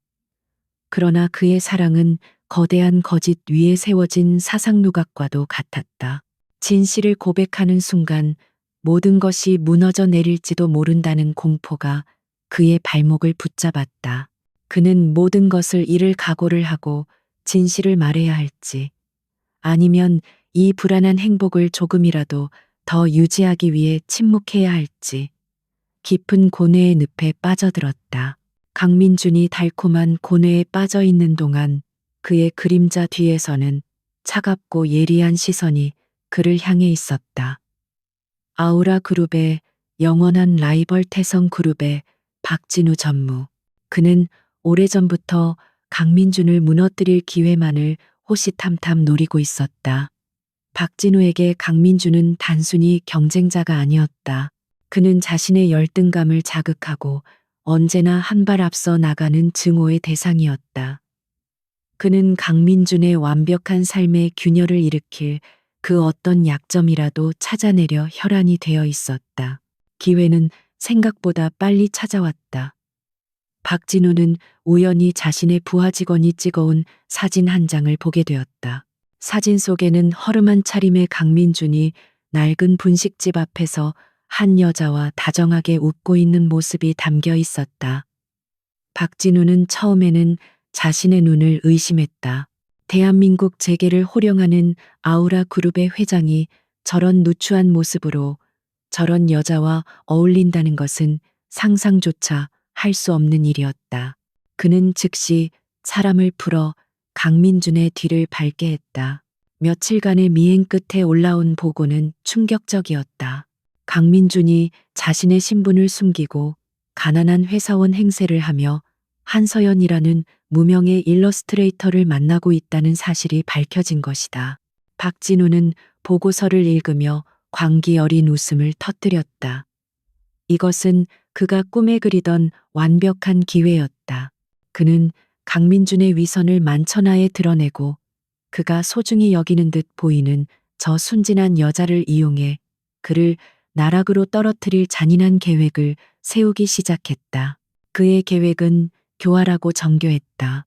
그러나 그의 사랑은 거대한 거짓 위에 세워진 사상누각과도 같았다. 진실을 고백하는 순간 모든 것이 무너져 내릴지도 모른다는 공포가 그의 발목을 붙잡았다. 그는 모든 것을 잃을 각오를 하고 진실을 말해야 할지, 아니면 이 불안한 행복을 조금이라도 더 유지하기 위해 침묵해야 할지, 깊은 고뇌의 늪에 빠져들었다. 강민준이 달콤한 고뇌에 빠져 있는 동안 그의 그림자 뒤에서는 차갑고 예리한 시선이 그를 향해 있었다. 아우라 그룹의 영원한 라이벌 태성 그룹의 박진우 전무. 그는 오래전부터 강민준을 무너뜨릴 기회만을 호시탐탐 노리고 있었다. 박진우에게 강민준은 단순히 경쟁자가 아니었다. 그는 자신의 열등감을 자극하고 언제나 한 발 앞서 나가는 증오의 대상이었다. 그는 강민준의 완벽한 삶의 균열을 일으킬 그 어떤 약점이라도 찾아내려 혈안이 되어 있었다. 기회는 생각보다 빨리 찾아왔다. 박진우는 우연히 자신의 부하 직원이 찍어온 사진 한 장을 보게 되었다. 사진 속에는 허름한 차림의 강민준이 낡은 분식집 앞에서 한 여자와 다정하게 웃고 있는 모습이 담겨 있었다. 박진우는 처음에는 자신의 눈을 의심했다. 대한민국 재계를 호령하는 아우라 그룹의 회장이 저런 누추한 모습으로 저런 여자와 어울린다는 것은 상상조차 할 수 없는 일이었다. 그는 즉시 사람을 풀어 강민준의 뒤를 밟게 했다. 며칠간의 미행 끝에 올라온 보고는 충격적이었다. 강민준이 자신의 신분을 숨기고 가난한 회사원 행세를 하며 한서연이라는 무명의 일러스트레이터를 만나고 있다는 사실이 밝혀진 것이다. 박진우는 보고서를 읽으며 광기 어린 웃음을 터뜨렸다. 이것은 그가 꿈에 그리던 완벽한 기회였다. 그는 강민준의 위선을 만천하에 드러내고 그가 소중히 여기는 듯 보이는 저 순진한 여자를 이용해 그를 나락으로 떨어뜨릴 잔인한 계획을 세우기 시작했다. 그의 계획은 교활하고 정교했다.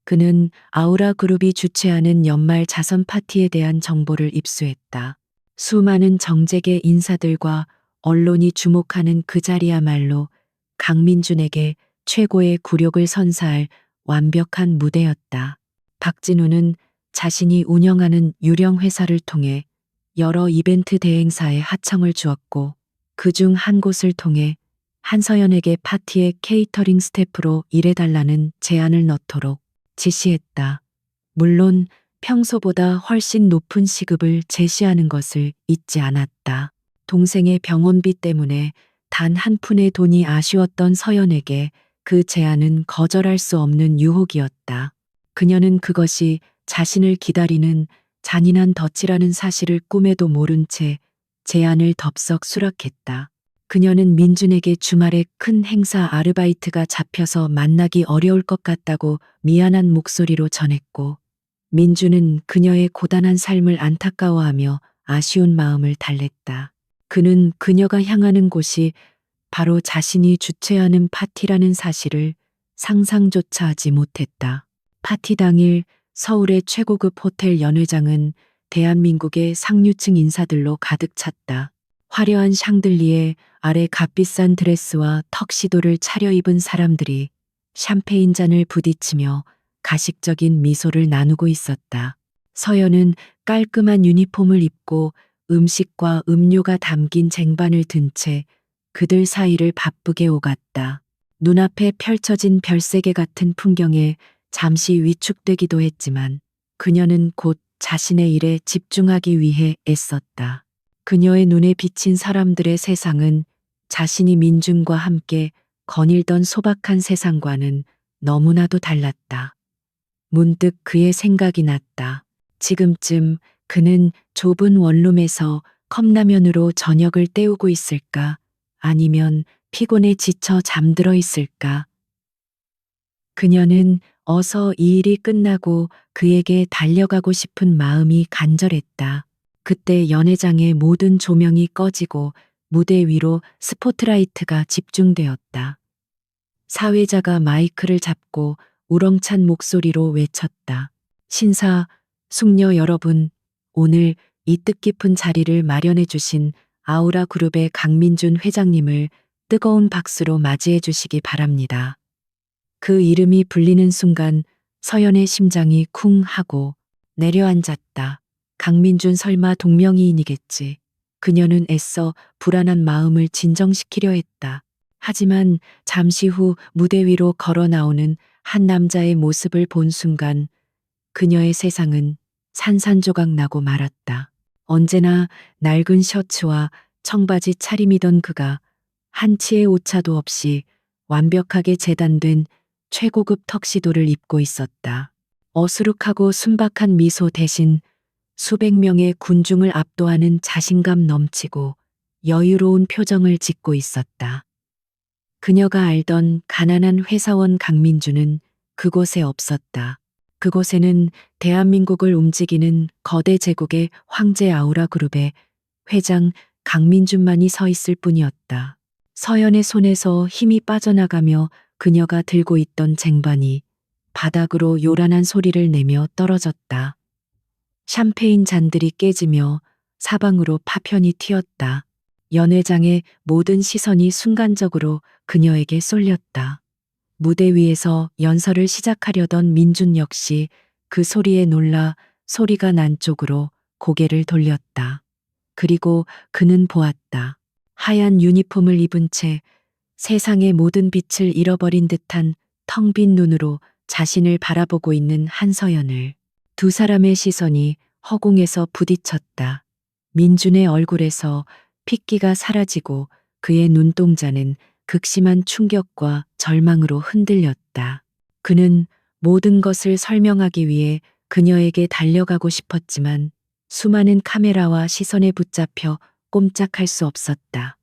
그는 아우라 그룹이 주최하는 연말 자선 파티에 대한 정보를 입수했다. 수많은 정재계 인사들과 언론이 주목하는 그 자리야말로 강민준에게 최고의 굴욕을 선사할 완벽한 무대였다. 박진우는 자신이 운영하는 유령 회사를 통해 여러 이벤트 대행사에 하청을 주었고 그중 한 곳을 통해 한서연에게 파티의 케이터링 스태프로 일해달라는 제안을 넣도록 지시했다. 물론 평소보다 훨씬 높은 시급을 제시하는 것을 잊지 않았다. 동생의 병원비 때문에 단 한 푼의 돈이 아쉬웠던 서연에게 그 제안은 거절할 수 없는 유혹이었다. 그녀는 그것이 자신을 기다리는 잔인한 덫이라는 사실을 꿈에도 모른 채 제안을 덥석 수락했다. 그녀는 민준에게 주말에 큰 행사 아르바이트가 잡혀서 만나기 어려울 것 같다고 미안한 목소리로 전했고, 민준은 그녀의 고단한 삶을 안타까워하며 아쉬운 마음을 달랬다. 그는 그녀가 향하는 곳이 바로 자신이 주최하는 파티라는 사실을 상상조차 하지 못했다. 파티 당일 서울의 최고급 호텔 연회장은 대한민국의 상류층 인사들로 가득 찼다. 화려한 샹들리에 아래 값비싼 드레스와 턱시도를 차려입은 사람들이 샴페인 잔을 부딪히며 가식적인 미소를 나누고 있었다. 서연은 깔끔한 유니폼을 입고 음식과 음료가 담긴 쟁반을 든 채 그들 사이를 바쁘게 오갔다. 눈앞에 펼쳐진 별세계 같은 풍경에 잠시 위축되기도 했지만 그녀는 곧 자신의 일에 집중하기 위해 애썼다. 그녀의 눈에 비친 사람들의 세상은 자신이 민준과 함께 거닐던 소박한 세상과는 너무나도 달랐다. 문득 그의 생각이 났다. 지금쯤 그는 좁은 원룸에서 컵라면으로 저녁을 때우고 있을까? 아니면 피곤에 지쳐 잠들어 있을까? 그녀는 어서 이 일이 끝나고 그에게 달려가고 싶은 마음이 간절했다. 그때 연회장의 모든 조명이 꺼지고 무대 위로 스포트라이트가 집중되었다. 사회자가 마이크를 잡고 우렁찬 목소리로 외쳤다. 신사, 숙녀 여러분, 오늘 이 뜻깊은 자리를 마련해 주신 아우라 그룹의 강민준 회장님을 뜨거운 박수로 맞이해 주시기 바랍니다. 그 이름이 불리는 순간 서연의 심장이 쿵 하고 내려앉았다. 강민준 설마 동명이인이겠지. 그녀는 애써 불안한 마음을 진정시키려 했다. 하지만 잠시 후 무대 위로 걸어 나오는 한 남자의 모습을 본 순간 그녀의 세상은 산산조각 나고 말았다. 언제나 낡은 셔츠와 청바지 차림이던 그가 한치의 오차도 없이 완벽하게 재단된 최고급 턱시도를 입고 있었다. 어수룩하고 순박한 미소 대신 수백 명의 군중을 압도하는 자신감 넘치고 여유로운 표정을 짓고 있었다. 그녀가 알던 가난한 회사원 강민주는 그곳에 없었다. 그곳에는 대한민국을 움직이는 거대 제국의 황제 아우라 그룹의 회장 강민준만이 서 있을 뿐이었다. 서연의 손에서 힘이 빠져나가며 그녀가 들고 있던 쟁반이 바닥으로 요란한 소리를 내며 떨어졌다. 샴페인 잔들이 깨지며 사방으로 파편이 튀었다. 연회장의 모든 시선이 순간적으로 그녀에게 쏠렸다. 무대 위에서 연설을 시작하려던 민준 역시 그 소리에 놀라 소리가 난 쪽으로 고개를 돌렸다. 그리고 그는 보았다. 하얀 유니폼을 입은 채 세상의 모든 빛을 잃어버린 듯한 텅 빈 눈으로 자신을 바라보고 있는 한서연을. 두 사람의 시선이 허공에서 부딪혔다. 민준의 얼굴에서 핏기가 사라지고 그의 눈동자는 극심한 충격과 절망으로 흔들렸다. 그는 모든 것을 설명하기 위해 그녀에게 달려가고 싶었지만 수많은 카메라와 시선에 붙잡혀 꼼짝할 수 없었다.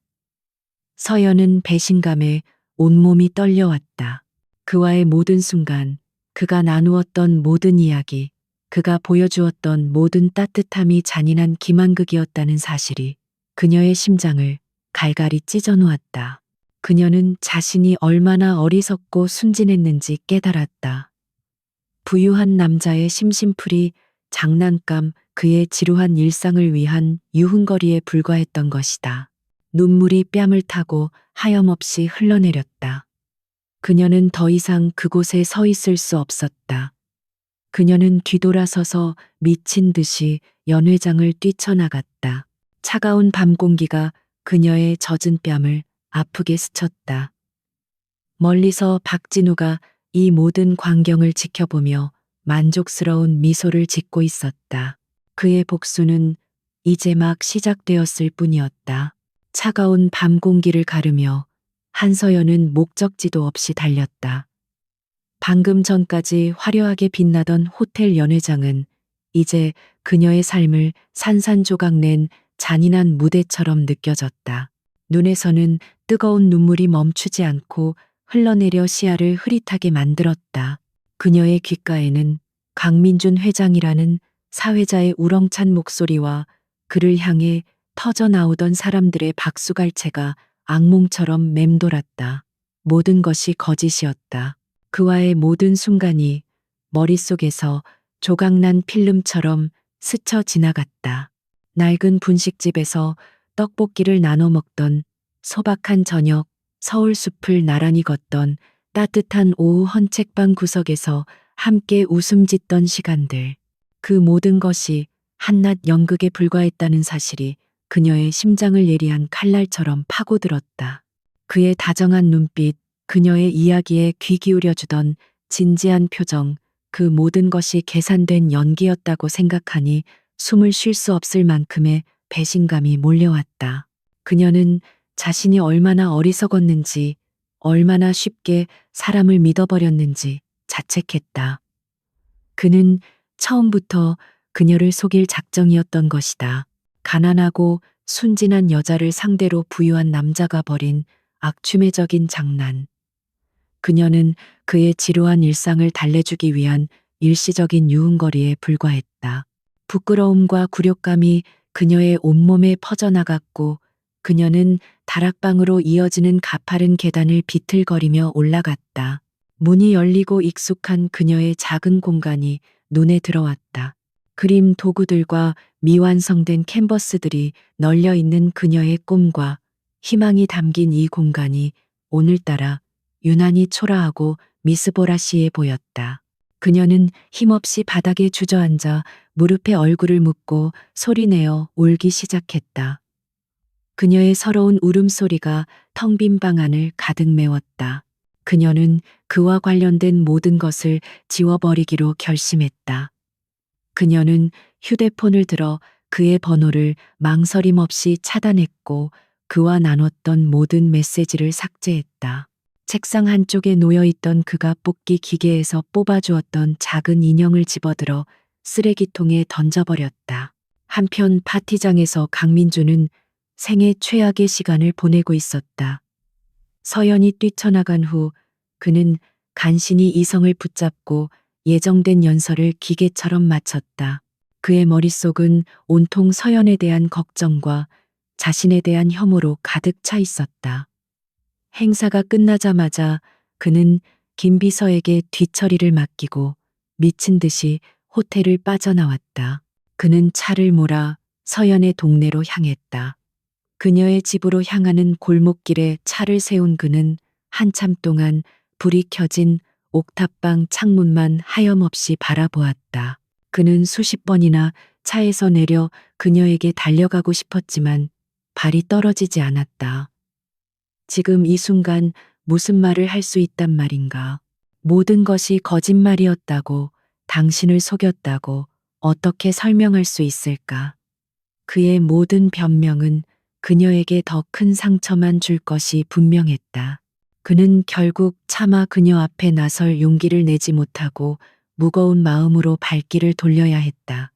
서연은 배신감에 온몸이 떨려왔다. 그와의 모든 순간, 그가 나누었던 모든 이야기, 그가 보여주었던 모든 따뜻함이 잔인한 기만극이었다는 사실이 그녀의 심장을 갈갈이 찢어 놓았다. 그녀는 자신이 얼마나 어리석고 순진했는지 깨달았다. 부유한 남자의 심심풀이, 장난감, 그의 지루한 일상을 위한 유흥거리에 불과했던 것이다. 눈물이 뺨을 타고 하염없이 흘러내렸다. 그녀는 더 이상 그곳에 서 있을 수 없었다. 그녀는 뒤돌아서서 미친 듯이 연회장을 뛰쳐나갔다. 차가운 밤 공기가 그녀의 젖은 뺨을 아프게 스쳤다. 멀리서 박진우가 이 모든 광경을 지켜보며 만족스러운 미소를 짓고 있었다. 그의 복수는 이제 막 시작되었을 뿐이었다. 차가운 밤 공기를 가르며 한서연은 목적지도 없이 달렸다. 방금 전까지 화려하게 빛나던 호텔 연회장은 이제 그녀의 삶을 산산조각 낸 잔인한 무대처럼 느껴졌다. 눈에서는 뜨거운 눈물이 멈추지 않고 흘러내려 시야를 흐릿하게 만들었다. 그녀의 귓가에는 강민준 회장이라는 사회자의 우렁찬 목소리와 그를 향해 터져나오던 사람들의 박수갈채가 악몽처럼 맴돌았다. 모든 것이 거짓이었다. 그와의 모든 순간이 머릿속에서 조각난 필름처럼 스쳐 지나갔다. 낡은 분식집에서 떡볶이를 나눠 먹던 소박한 저녁, 서울 숲을 나란히 걷던 따뜻한 오후 헌책방 구석에서 함께 웃음 짓던 시간들. 그 모든 것이 한낱 연극에 불과했다는 사실이 그녀의 심장을 예리한 칼날처럼 파고들었다. 그의 다정한 눈빛, 그녀의 이야기에 귀 기울여주던 진지한 표정, 그 모든 것이 계산된 연기였다고 생각하니 숨을 쉴 수 없을 만큼의 배신감이 몰려왔다. 그녀는 자신이 얼마나 어리석었는지, 얼마나 쉽게 사람을 믿어버렸는지 자책했다. 그는 처음부터 그녀를 속일 작정이었던 것이다. 가난하고 순진한 여자를 상대로 부유한 남자가 벌인 악취매적인 장난. 그녀는 그의 지루한 일상을 달래주기 위한 일시적인 유흥거리에 불과했다. 부끄러움과 굴욕감이 그녀의 온몸에 퍼져나갔고 그녀는 다락방으로 이어지는 가파른 계단을 비틀거리며 올라갔다. 문이 열리고 익숙한 그녀의 작은 공간이 눈에 들어왔다. 그림 도구들과 미완성된 캔버스들이 널려 있는 그녀의 꿈과 희망이 담긴 이 공간이 오늘따라 유난히 초라하고 미스보라시해 보였다. 그녀는 힘없이 바닥에 주저앉아 무릎에 얼굴을 묻고 소리내어 울기 시작했다. 그녀의 서러운 울음소리가 텅 빈 방 안을 가득 메웠다. 그녀는 그와 관련된 모든 것을 지워버리기로 결심했다. 그녀는 휴대폰을 들어 그의 번호를 망설임 없이 차단했고 그와 나눴던 모든 메시지를 삭제했다. 책상 한쪽에 놓여있던 그가 뽑기 기계에서 뽑아주었던 작은 인형을 집어들어 쓰레기통에 던져버렸다. 한편 파티장에서 강민주는 생애 최악의 시간을 보내고 있었다. 서연이 뛰쳐나간 후 그는 간신히 이성을 붙잡고 예정된 연설을 기계처럼 마쳤다. 그의 머릿속은 온통 서연에 대한 걱정과 자신에 대한 혐오로 가득 차 있었다. 행사가 끝나자마자 그는 김비서에게 뒤처리를 맡기고 미친 듯이 호텔을 빠져나왔다. 그는 차를 몰아 서연의 동네로 향했다. 그녀의 집으로 향하는 골목길에 차를 세운 그는 한참 동안 불이 켜진 옥탑방 창문만 하염없이 바라보았다. 그는 수십 번이나 차에서 내려 그녀에게 달려가고 싶었지만 발이 떨어지지 않았다. 지금 이 순간 무슨 말을 할 수 있단 말인가. 모든 것이 거짓말이었다고, 당신을 속였다고 어떻게 설명할 수 있을까. 그의 모든 변명은 그녀에게 더 큰 상처만 줄 것이 분명했다. 그는 결국 차마 그녀 앞에 나설 용기를 내지 못하고 무거운 마음으로 발길을 돌려야 했다.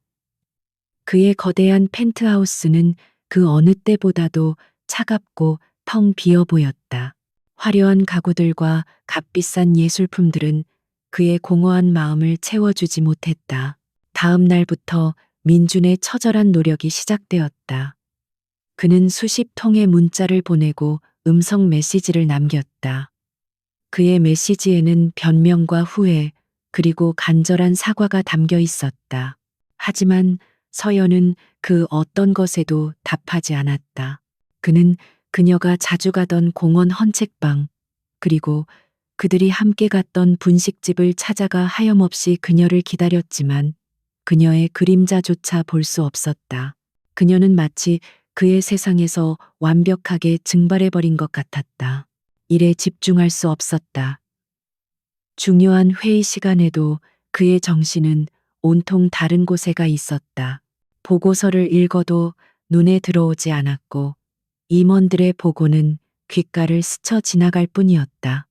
그의 거대한 펜트하우스는 그 어느 때보다도 차갑고 텅 비어 보였다. 화려한 가구들과 값비싼 예술품들은 그의 공허한 마음을 채워주지 못했다. 다음 날부터 민준의 처절한 노력이 시작되었다. 그는 수십 통의 문자를 보내고 음성 메시지를 남겼다. 그의 메시지에는 변명과 후회, 그리고 간절한 사과가 담겨 있었다. 하지만 서연은 그 어떤 것에도 답하지 않았다. 그는 그녀가 자주 가던 공원 헌책방, 그리고 그들이 함께 갔던 분식집을 찾아가 하염없이 그녀를 기다렸지만 그녀의 그림자조차 볼 수 없었다. 그녀는 마치 그의 세상에서 완벽하게 증발해버린 것 같았다. 일에 집중할 수 없었다. 중요한 회의 시간에도 그의 정신은 온통 다른 곳에 가 있었다. 보고서를 읽어도 눈에 들어오지 않았고 임원들의 보고는 귓가를 스쳐 지나갈 뿐이었다.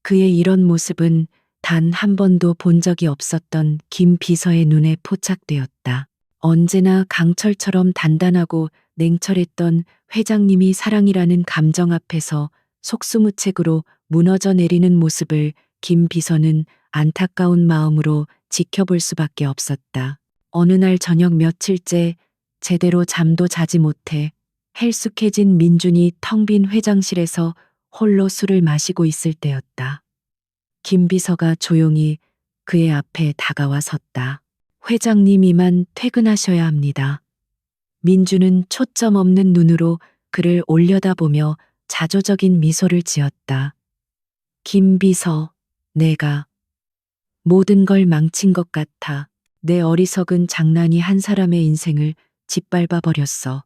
그의 이런 모습은 단 한 번도 본 적이 없었던 김 비서의 눈에 포착되었다. 언제나 강철처럼 단단하고 냉철했던 회장님이 사랑이라는 감정 앞에서 속수무책으로 무너져 내리는 모습을 김 비서는 안타까운 마음으로 지켜볼 수밖에 없었다. 어느 날 저녁 며칠째 제대로 잠도 자지 못해 헬쑥해진 민준이 텅 빈 회장실에서 홀로 술을 마시고 있을 때였다. 김 비서가 조용히 그의 앞에 다가와 섰다. 회장님 이만 퇴근하셔야 합니다. 민주는 초점 없는 눈으로 그를 올려다보며 자조적인 미소를 지었다. 김 비서, 내가 모든 걸 망친 것 같아. 내 어리석은 장난이 한 사람의 인생을 짓밟아 버렸어.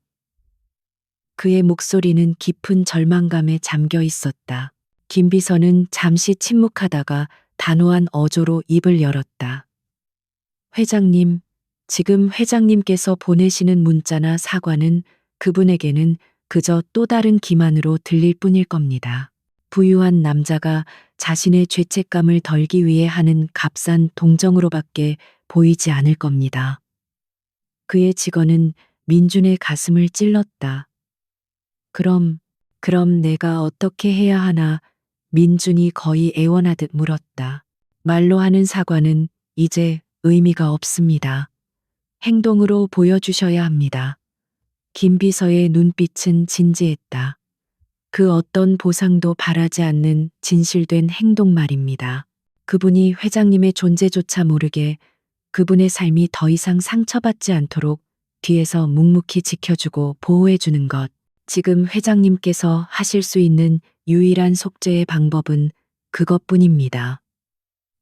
그의 목소리는 깊은 절망감에 잠겨 있었다. 김 비서는 잠시 침묵하다가 단호한 어조로 입을 열었다. 회장님, 지금 회장님께서 보내시는 문자나 사과는 그분에게는 그저 또 다른 기만으로 들릴 뿐일 겁니다. 부유한 남자가 자신의 죄책감을 덜기 위해 하는 값싼 동정으로밖에 보이지 않을 겁니다. 그의 직언은 민준의 가슴을 찔렀다. 그럼 내가 어떻게 해야 하나? 민준이 거의 애원하듯 물었다. 말로 하는 사과는 이제 의미가 없습니다. 행동으로 보여주셔야 합니다. 김 비서의 눈빛은 진지했다. 그 어떤 보상도 바라지 않는 진실된 행동 말입니다. 그분이 회장님의 존재조차 모르게 그분의 삶이 더 이상 상처받지 않도록 뒤에서 묵묵히 지켜주고 보호해주는 것. 지금 회장님께서 하실 수 있는 유일한 속죄의 방법은 그것뿐입니다.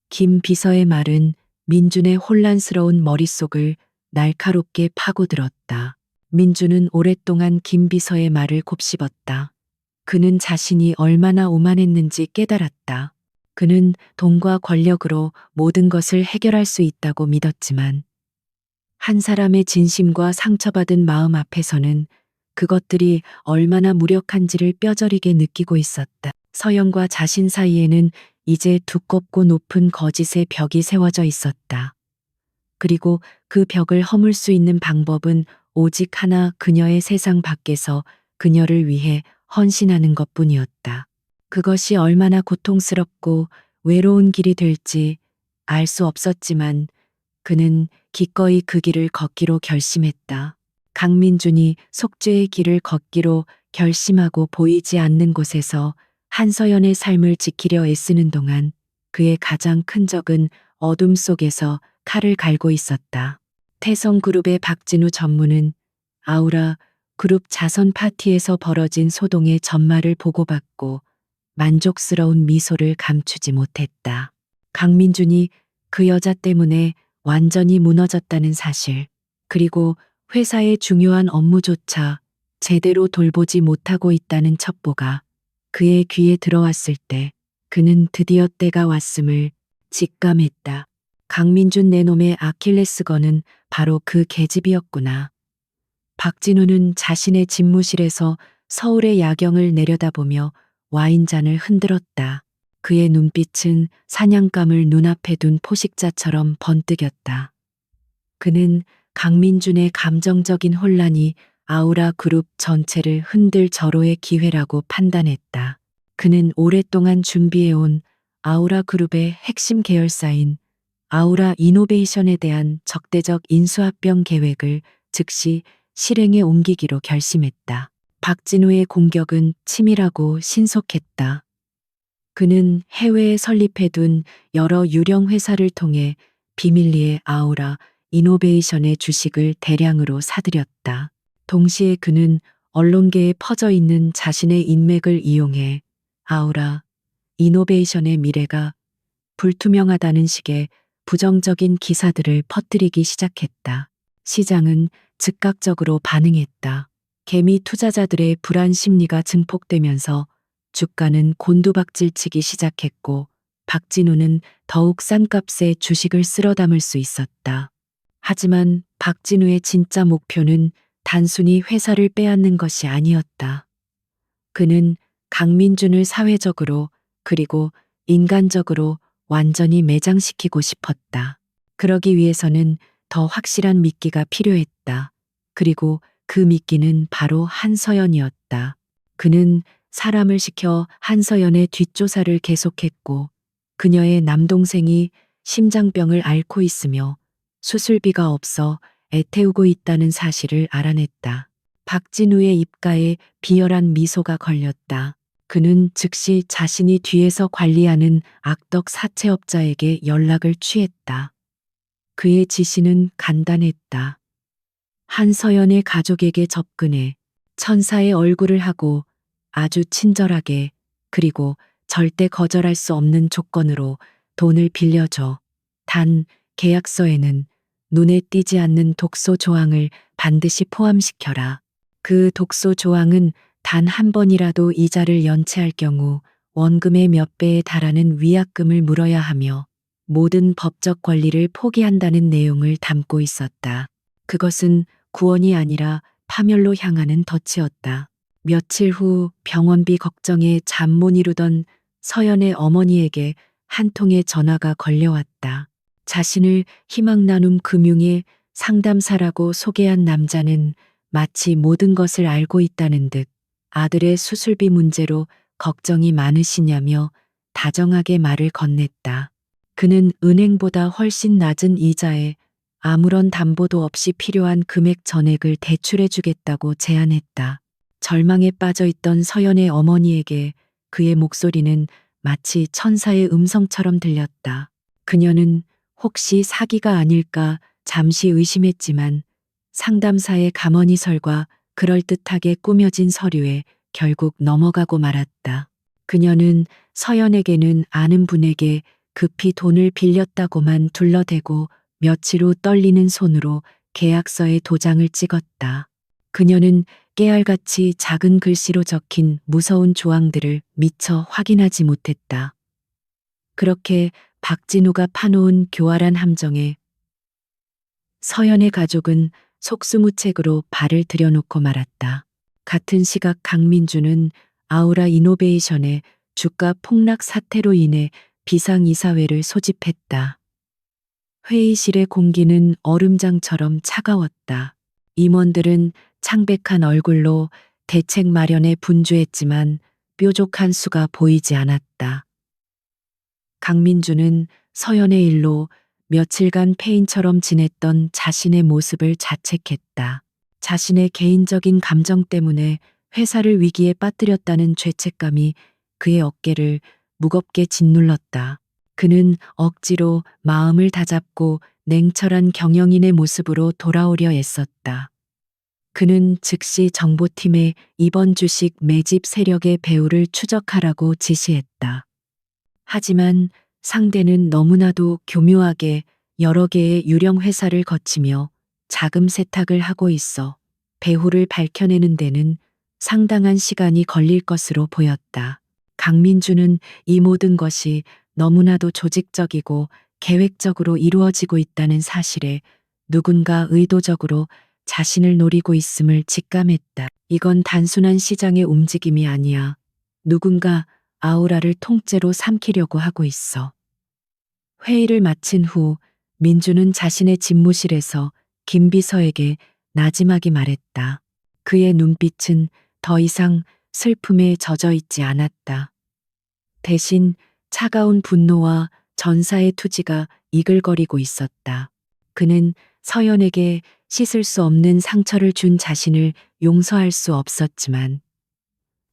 김 비서의 말은 민준의 혼란스러운 머릿속을 날카롭게 파고들었다. 민준은 오랫동안 김 비서의 말을 곱씹었다. 그는 자신이 얼마나 오만했는지 깨달았다. 그는 돈과 권력으로 모든 것을 해결할 수 있다고 믿었지만 한 사람의 진심과 상처받은 마음 앞에서는 그것들이 얼마나 무력한지를 뼈저리게 느끼고 있었다. 서영과 자신 사이에는 이제 두껍고 높은 거짓의 벽이 세워져 있었다. 그리고 그 벽을 허물 수 있는 방법은 오직 하나, 그녀의 세상 밖에서 그녀를 위해 헌신하는 것뿐이었다. 그것이 얼마나 고통스럽고 외로운 길이 될지 알 수 없었지만 그는 기꺼이 그 길을 걷기로 결심했다. 강민준이 속죄의 길을 걷기로 결심하고 보이지 않는 곳에서 한서연의 삶을 지키려 애쓰는 동안 그의 가장 큰 적은 어둠 속에서 칼을 갈고 있었다. 태성그룹의 박진우 전무는 아우라 그룹 자선 파티에서 벌어진 소동의 전말을 보고받고 만족스러운 미소를 감추지 못했다. 강민준이 그 여자 때문에 완전히 무너졌다는 사실, 그리고 회사의 중요한 업무조차 제대로 돌보지 못하고 있다는 첩보가 그의 귀에 들어왔을 때 그는 드디어 때가 왔음을 직감했다. 강민준 내놈의 아킬레스건은 바로 그 계집이었구나. 박진우는 자신의 집무실에서 서울의 야경을 내려다보며 와인잔을 흔들었다. 그의 눈빛은 사냥감을 눈앞에 둔 포식자처럼 번뜩였다. 그는 강민준의 감정적인 혼란이 아우라 그룹 전체를 흔들 절호의 기회라고 판단했다. 그는 오랫동안 준비해온 아우라 그룹의 핵심 계열사인 아우라 이노베이션에 대한 적대적 인수합병 계획을 즉시 실행에 옮기기로 결심했다. 박진우의 공격은 치밀하고 신속했다. 그는 해외에 설립해둔 여러 유령 회사를 통해 비밀리에 아우라 이노베이션의 주식을 대량으로 사들였다. 동시에 그는 언론계에 퍼져 있는 자신의 인맥을 이용해 아우라 이노베이션의 미래가 불투명하다는 식의 부정적인 기사들을 퍼뜨리기 시작했다. 시장은 즉각적으로 반응했다. 개미 투자자들의 불안 심리가 증폭되면서 주가는 곤두박질치기 시작했고 박진우는 더욱 싼 값에 주식을 쓸어 담을 수 있었다. 하지만 박진우의 진짜 목표는 단순히 회사를 빼앗는 것이 아니었다. 그는 강민준을 사회적으로 그리고 인간적으로 완전히 매장시키고 싶었다. 그러기 위해서는 더 확실한 미끼가 필요했다. 그리고 그 미끼는 바로 한서연이었다. 그는 사람을 시켜 한서연의 뒷조사를 계속했고 그녀의 남동생이 심장병을 앓고 있으며 수술비가 없어 애태우고 있다는 사실을 알아냈다. 박진우의 입가에 비열한 미소가 걸렸다. 그는 즉시 자신이 뒤에서 관리하는 악덕 사채업자에게 연락을 취했다. 그의 지시는 간단했다. 한서연의 가족에게 접근해 천사의 얼굴을 하고 아주 친절하게 그리고 절대 거절할 수 없는 조건으로 돈을 빌려줘. 단 계약서에는 눈에 띄지 않는 독소 조항을 반드시 포함시켜라. 그 독소 조항은 단 한 번이라도 이자를 연체할 경우 원금의 몇 배에 달하는 위약금을 물어야 하며 모든 법적 권리를 포기한다는 내용을 담고 있었다. 그것은 구원이 아니라 파멸로 향하는 덫이었다. 며칠 후 병원비 걱정에 잠 못 이루던 서연의 어머니에게 한 통의 전화가 걸려왔다. 자신을 희망나눔 금융의 상담사라고 소개한 남자는 마치 모든 것을 알고 있다는 듯 아들의 수술비 문제로 걱정이 많으시냐며 다정하게 말을 건넸다. 그는 은행보다 훨씬 낮은 이자에 아무런 담보도 없이 필요한 금액 전액을 대출해 주겠다고 제안했다. 절망에 빠져 있던 서연의 어머니에게 그의 목소리는 마치 천사의 음성처럼 들렸다. 그녀는 혹시 사기가 아닐까 잠시 의심했지만 상담사의 감언이설과 그럴듯하게 꾸며진 서류에 결국 넘어가고 말았다. 그녀는 서연에게는 아는 분에게 급히 돈을 빌렸다고만 둘러대고 며칠 후 떨리는 손으로 계약서에 도장을 찍었다. 그녀는 깨알같이 작은 글씨로 적힌 무서운 조항들을 미처 확인하지 못했다. 그렇게 박진우가 파놓은 교활한 함정에 서연의 가족은 속수무책으로 발을 들여놓고 말았다. 같은 시각 강민주는 아우라 이노베이션의 주가 폭락 사태로 인해 비상이사회를 소집했다. 회의실의 공기는 얼음장처럼 차가웠다. 임원들은 창백한 얼굴로 대책 마련에 분주했지만 뾰족한 수가 보이지 않았다. 강민주는 서연의 일로 며칠간 폐인처럼 지냈던 자신의 모습을 자책했다. 자신의 개인적인 감정 때문에 회사를 위기에 빠뜨렸다는 죄책감이 그의 어깨를 무겁게 짓눌렀다. 그는 억지로 마음을 다잡고 냉철한 경영인의 모습으로 돌아오려 애썼다. 그는 즉시 정보팀에 이번 주식 매집 세력의 배후를 추적하라고 지시했다. 하지만 상대는 너무나도 교묘하게 여러 개의 유령 회사를 거치며 자금 세탁을 하고 있어 배후를 밝혀내는 데는 상당한 시간이 걸릴 것으로 보였다. 강민주는 이 모든 것이 너무나도 조직적이고 계획적으로 이루어지고 있다는 사실에 누군가 의도적으로 자신을 노리고 있음을 직감했다. 이건 단순한 시장의 움직임이 아니야. 누군가 아우라를 통째로 삼키려고 하고 있어. 회의를 마친 후 민주는 자신의 집무실에서 김 비서에게 나지막이 말했다. 그의 눈빛은 더 이상 슬픔에 젖어 있지 않았다. 대신 차가운 분노와 전사의 투지가 이글거리고 있었다. 그는 서연에게 씻을 수 없는 상처를 준 자신을 용서할 수 없었지만,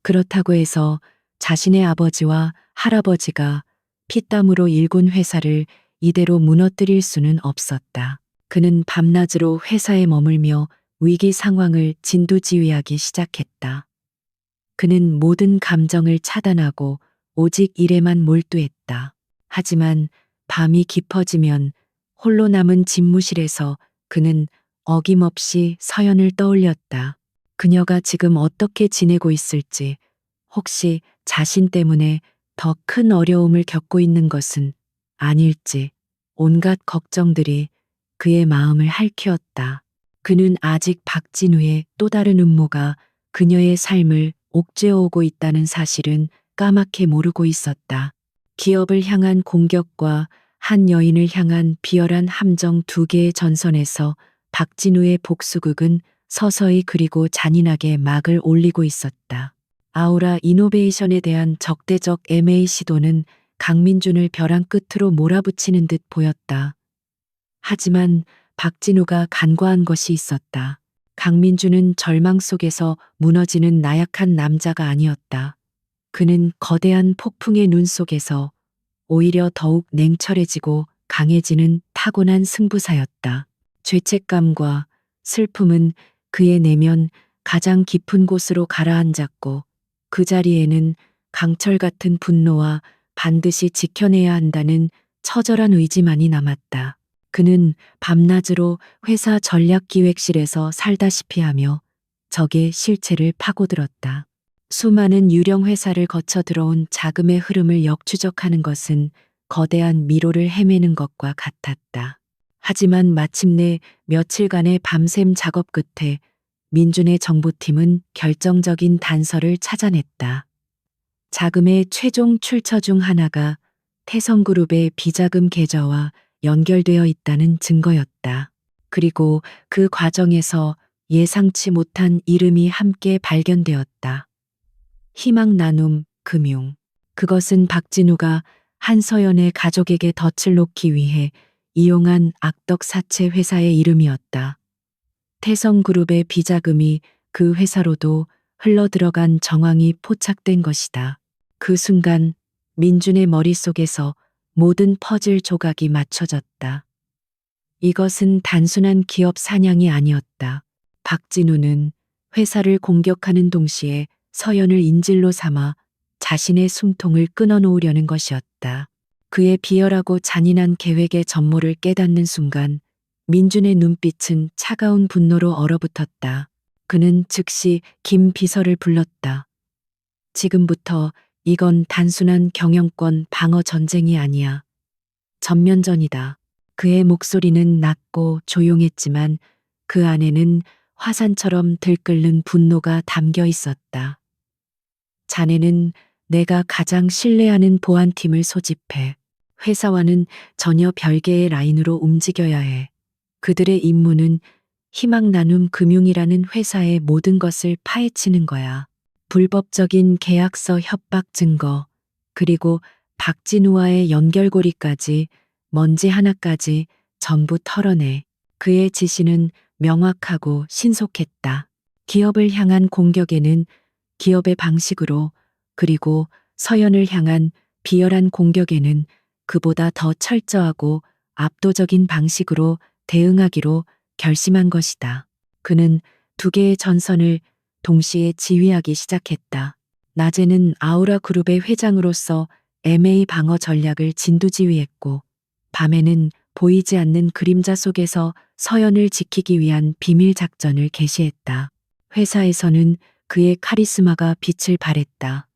그렇다고 해서 자신의 아버지와 할아버지가 피땀으로 일군 회사를 이대로 무너뜨릴 수는 없었다. 그는 밤낮으로 회사에 머물며 위기 상황을 진두지휘하기 시작했다. 그는 모든 감정을 차단하고 오직 일에만 몰두했다. 하지만 밤이 깊어지면 홀로 남은 집무실에서 그는 어김없이 서연을 떠올렸다. 그녀가 지금 어떻게 지내고 있을지, 혹시 자신 때문에 더 큰 어려움을 겪고 있는 것은 아닐지, 온갖 걱정들이 그의 마음을 핥히었다. 그는 아직 박진우의 또 다른 음모가 그녀의 삶을 옥죄어오고 있다는 사실은 까맣게 모르고 있었다. 기업을 향한 공격과 한 여인을 향한 비열한 함정 두 개의 전선에서 박진우의 복수극은 서서히 그리고 잔인하게 막을 올리고 있었다. 아우라 이노베이션에 대한 적대적 M&A 시도는 강민준을 벼랑 끝으로 몰아붙이는 듯 보였다. 하지만 박진우가 간과한 것이 있었다. 강민준은 절망 속에서 무너지는 나약한 남자가 아니었다. 그는 거대한 폭풍의 눈 속에서 오히려 더욱 냉철해지고 강해지는 타고난 승부사였다. 죄책감과 슬픔은 그의 내면 가장 깊은 곳으로 가라앉았고, 그 자리에는 강철 같은 분노와 반드시 지켜내야 한다는 처절한 의지만이 남았다. 그는 밤낮으로 회사 전략기획실에서 살다시피 하며 적의 실체를 파고들었다. 수많은 유령 회사를 거쳐 들어온 자금의 흐름을 역추적하는 것은 거대한 미로를 헤매는 것과 같았다. 하지만 마침내 며칠간의 밤샘 작업 끝에 민준의 정보팀은 결정적인 단서를 찾아냈다. 자금의 최종 출처 중 하나가 태성그룹의 비자금 계좌와 연결되어 있다는 증거였다. 그리고 그 과정에서 예상치 못한 이름이 함께 발견되었다. 희망 나눔 금융. 그것은 박진우가 한서연의 가족에게 덫을 놓기 위해 이용한 악덕 사채 회사의 이름이었다. 태성그룹의 비자금이 그 회사로도 흘러들어간 정황이 포착된 것이다. 그 순간 민준의 머릿속에서 모든 퍼즐 조각이 맞춰졌다. 이것은 단순한 기업 사냥이 아니었다. 박진우는 회사를 공격하는 동시에 서연을 인질로 삼아 자신의 숨통을 끊어놓으려는 것이었다. 그의 비열하고 잔인한 계획의 전모를 깨닫는 순간 민준의 눈빛은 차가운 분노로 얼어붙었다. 그는 즉시 김 비서를 불렀다. 지금부터 이건 단순한 경영권 방어 전쟁이 아니야. 전면전이다. 그의 목소리는 낮고 조용했지만 그 안에는 화산처럼 들끓는 분노가 담겨 있었다. 자네는 내가 가장 신뢰하는 보안팀을 소집해. 회사와는 전혀 별개의 라인으로 움직여야 해. 그들의 임무는 희망 나눔 금융이라는 회사의 모든 것을 파헤치는 거야. 불법적인 계약서 협박 증거, 그리고 박진우와의 연결고리까지, 먼지 하나까지 전부 털어내. 그의 지시는 명확하고 신속했다. 기업을 향한 공격에는 기업의 방식으로, 그리고 서연을 향한 비열한 공격에는 그보다 더 철저하고 압도적인 방식으로 대응하기로 결심한 것이다. 그는 두 개의 전선을 동시에 지휘하기 시작했다. 낮에는 아우라 그룹의 회장으로서 M&A 방어 전략을 진두지휘했고, 밤에는 보이지 않는 그림자 속에서 서연을 지키기 위한 비밀 작전을 개시했다. 회사에서는 그의 카리스마가 빛을 발했다.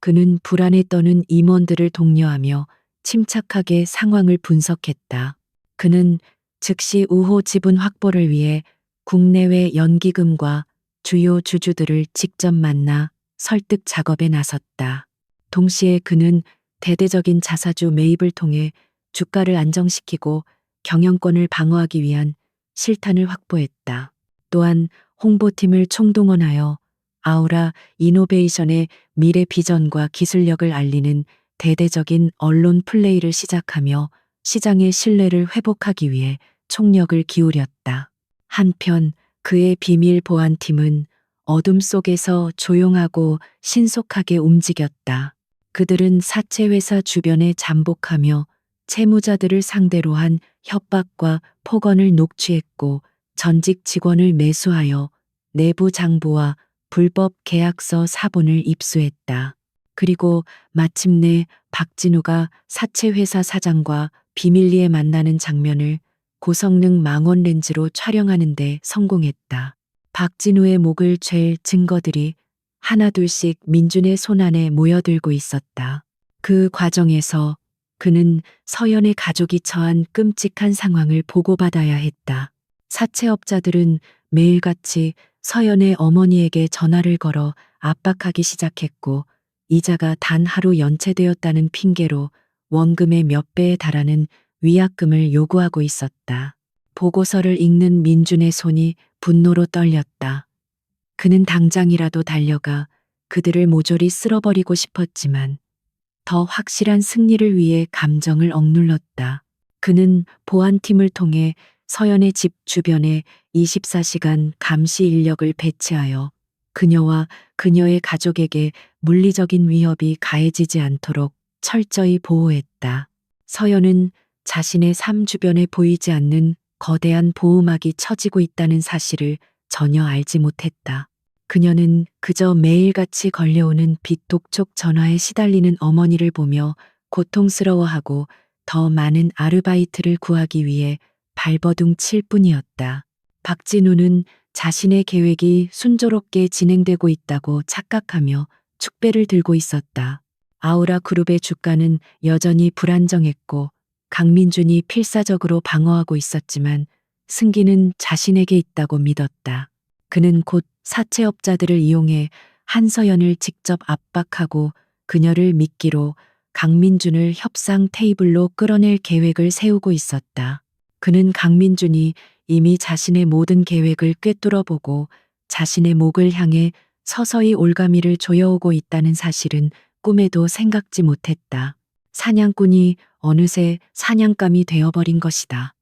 그는 불안에 떠는 임원들을 독려하며 침착하게 상황을 분석했다. 그는 즉시 우호 지분 확보를 위해 국내외 연기금과 주요 주주들을 직접 만나 설득 작업에 나섰다. 동시에 그는 대대적인 자사주 매입을 통해 주가를 안정시키고 경영권을 방어하기 위한 실탄을 확보했다. 또한 홍보팀을 총동원하여 아우라 이노베이션의 미래 비전과 기술력을 알리는 대대적인 언론 플레이를 시작하며 시장의 신뢰를 회복하기 위해 총력을 기울였다. 한편 그의 비밀 보안팀은 어둠 속에서 조용하고 신속하게 움직였다. 그들은 사채 회사 주변에 잠복하며 채무자들을 상대로 한 협박과 폭언을 녹취했고 전직 직원을 매수하여 내부 장부와 불법 계약서 사본을 입수했다. 그리고 마침내 박진우가 사채 회사 사장과 비밀리에 만나는 장면을 고성능 망원 렌즈로 촬영하는 데 성공했다. 박진우의 목을 잴 증거들이 하나둘씩 민준의 손안에 모여들고 있었다. 그 과정에서 그는 서연의 가족이 처한 끔찍한 상황을 보고받아야 했다. 사채업자들은 매일같이 서연의 어머니에게 전화를 걸어 압박하기 시작했고 이자가 단 하루 연체되었다는 핑계로 원금의 몇 배에 달하는 위약금을 요구하고 있었다. 보고서를 읽는 민준의 손이 분노로 떨렸다. 그는 당장이라도 달려가 그들을 모조리 쓸어버리고 싶었지만 더 확실한 승리를 위해 감정을 억눌렀다. 그는 보안팀을 통해 서연의 집 주변에 24시간 감시 인력을 배치하여 그녀와 그녀의 가족에게 물리적인 위협이 가해지지 않도록 철저히 보호했다. 서연은 자신의 삶 주변에 보이지 않는 거대한 보호막이 쳐지고 있다는 사실을 전혀 알지 못했다. 그녀는 그저 매일같이 걸려오는 빚독촉 전화에 시달리는 어머니를 보며 고통스러워하고 더 많은 아르바이트를 구하기 위해 발버둥 칠 뿐이었다. 박진우는 자신의 계획이 순조롭게 진행되고 있다고 착각하며 축배를 들고 있었다. 아우라 그룹의 주가는 여전히 불안정했고 강민준이 필사적으로 방어하고 있었지만 승기는 자신에게 있다고 믿었다. 그는 곧 사채업자들을 이용해 한서연을 직접 압박하고 그녀를 미끼로 강민준을 협상 테이블로 끌어낼 계획을 세우고 있었다. 그는 강민준이 이미 자신의 모든 계획을 꿰뚫어보고 자신의 목을 향해 서서히 올가미를 조여오고 있다는 사실은 꿈에도 생각지 못했다. 사냥꾼이 어느새 사냥감이 되어버린 것이다.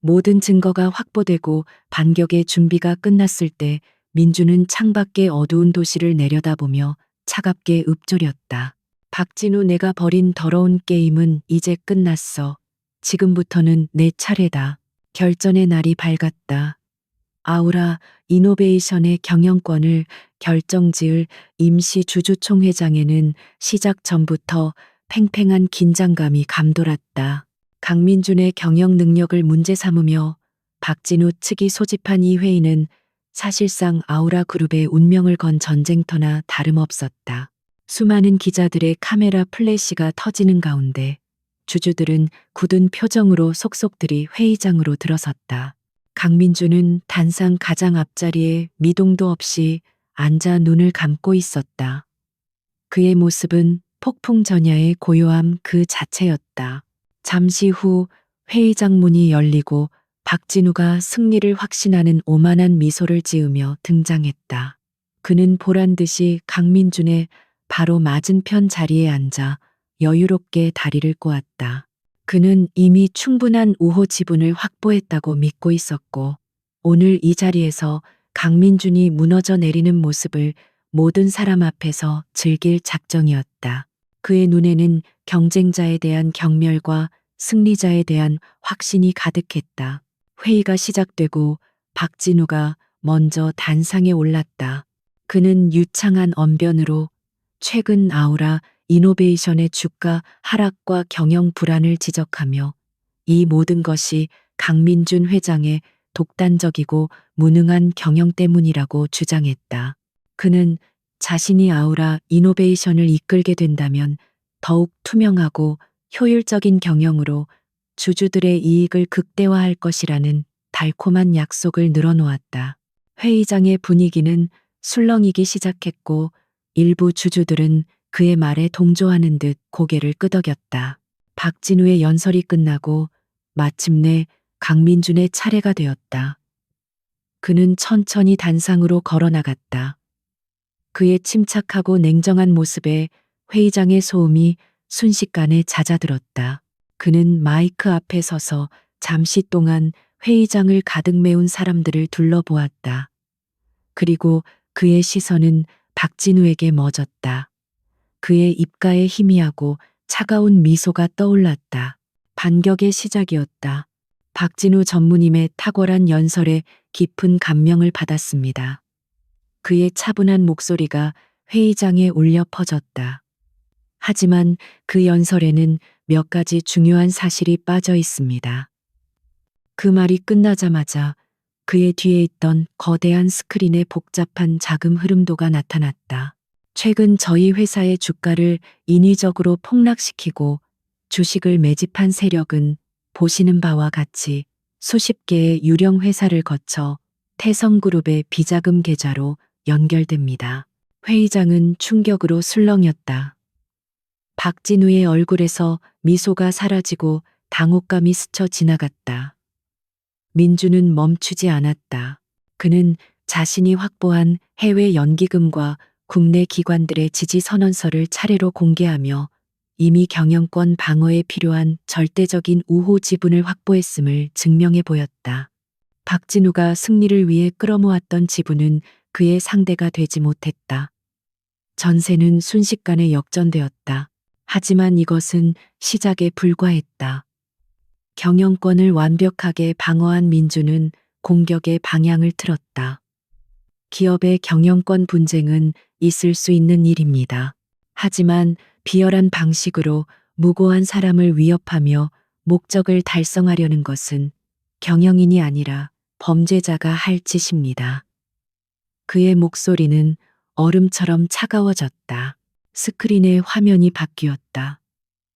모든 증거가 확보되고 반격의 준비가 끝났을 때 민주는 창밖의 어두운 도시를 내려다보며 차갑게 읊조렸다. 박진우, 내가 벌인 더러운 게임은 이제 끝났어. 지금부터는 내 차례다. 결전의 날이 밝았다. 아우라 이노베이션의 경영권을 결정지을 임시 주주총회장에는 시작 전부터 팽팽한 긴장감이 감돌았다. 강민준의 경영 능력을 문제 삼으며 박진우 측이 소집한 이 회의는 사실상 아우라 그룹의 운명을 건 전쟁터나 다름없었다. 수많은 기자들의 카메라 플래시가 터지는 가운데 주주들은 굳은 표정으로 속속들이 회의장으로 들어섰다. 강민준은 단상 가장 앞자리에 미동도 없이 앉아 눈을 감고 있었다. 그의 모습은 폭풍 전야의 고요함 그 자체였다. 잠시 후 회의장 문이 열리고 박진우가 승리를 확신하는 오만한 미소를 지으며 등장했다. 그는 보란듯이 강민준의 바로 맞은편 자리에 앉아 여유롭게 다리를 꼬았다. 그는 이미 충분한 우호 지분을 확보했다고 믿고 있었고 오늘 이 자리에서 강민준이 무너져 내리는 모습을 모든 사람 앞에서 즐길 작정이었다. 그의 눈에는 경쟁자에 대한 경멸과 승리자에 대한 확신이 가득했다. 회의가 시작되고 박진우가 먼저 단상에 올랐다. 그는 유창한 언변으로 최근 아우라 이노베이션의 주가 하락과 경영 불안을 지적하며 이 모든 것이 강민준 회장의 독단적이고 무능한 경영 때문이라고 주장했다. 그는 자신이 아우라 이노베이션을 이끌게 된다면 더욱 투명하고 효율적인 경영으로 주주들의 이익을 극대화할 것이라는 달콤한 약속을 늘어놓았다. 회의장의 분위기는 술렁이기 시작했고 일부 주주들은 그의 말에 동조하는 듯 고개를 끄덕였다. 박진우의 연설이 끝나고 마침내 강민준의 차례가 되었다. 그는 천천히 단상으로 걸어나갔다. 그의 침착하고 냉정한 모습에 회의장의 소음이 순식간에 잦아들었다. 그는 마이크 앞에 서서 잠시 동안 회의장을 가득 메운 사람들을 둘러보았다. 그리고 그의 시선은 박진우에게 멎었다. 그의 입가에 희미하고 차가운 미소가 떠올랐다. 반격의 시작이었다. 박진우 전무님의 탁월한 연설에 깊은 감명을 받았습니다. 그의 차분한 목소리가 회의장에 울려 퍼졌다. 하지만 그 연설에는 몇 가지 중요한 사실이 빠져 있습니다. 그 말이 끝나자마자 그의 뒤에 있던 거대한 스크린에 복잡한 자금 흐름도가 나타났다. 최근 저희 회사의 주가를 인위적으로 폭락시키고 주식을 매집한 세력은 보시는 바와 같이 수십 개의 유령 회사를 거쳐 태성그룹의 비자금 계좌로 연결됩니다. 회의장은 충격으로 술렁였다. 박진우의 얼굴에서 미소가 사라지고 당혹감이 스쳐 지나갔다. 민주는 멈추지 않았다. 그는 자신이 확보한 해외 연기금과 국내 기관들의 지지 선언서를 차례로 공개하며 이미 경영권 방어에 필요한 절대적인 우호 지분을 확보했음을 증명해 보였다. 박진우가 승리를 위해 끌어모았던 지분은 그의 상대가 되지 못했다. 전세는 순식간에 역전되었다. 하지만 이것은 시작에 불과했다. 경영권을 완벽하게 방어한 민주는 공격의 방향을 틀었다. 기업의 경영권 분쟁은 있을 수 있는 일입니다. 하지만 비열한 방식으로 무고한 사람을 위협하며 목적을 달성하려는 것은 경영인이 아니라 범죄자가 할 짓입니다. 그의 목소리는 얼음처럼 차가워졌다. 스크린의 화면이 바뀌었다.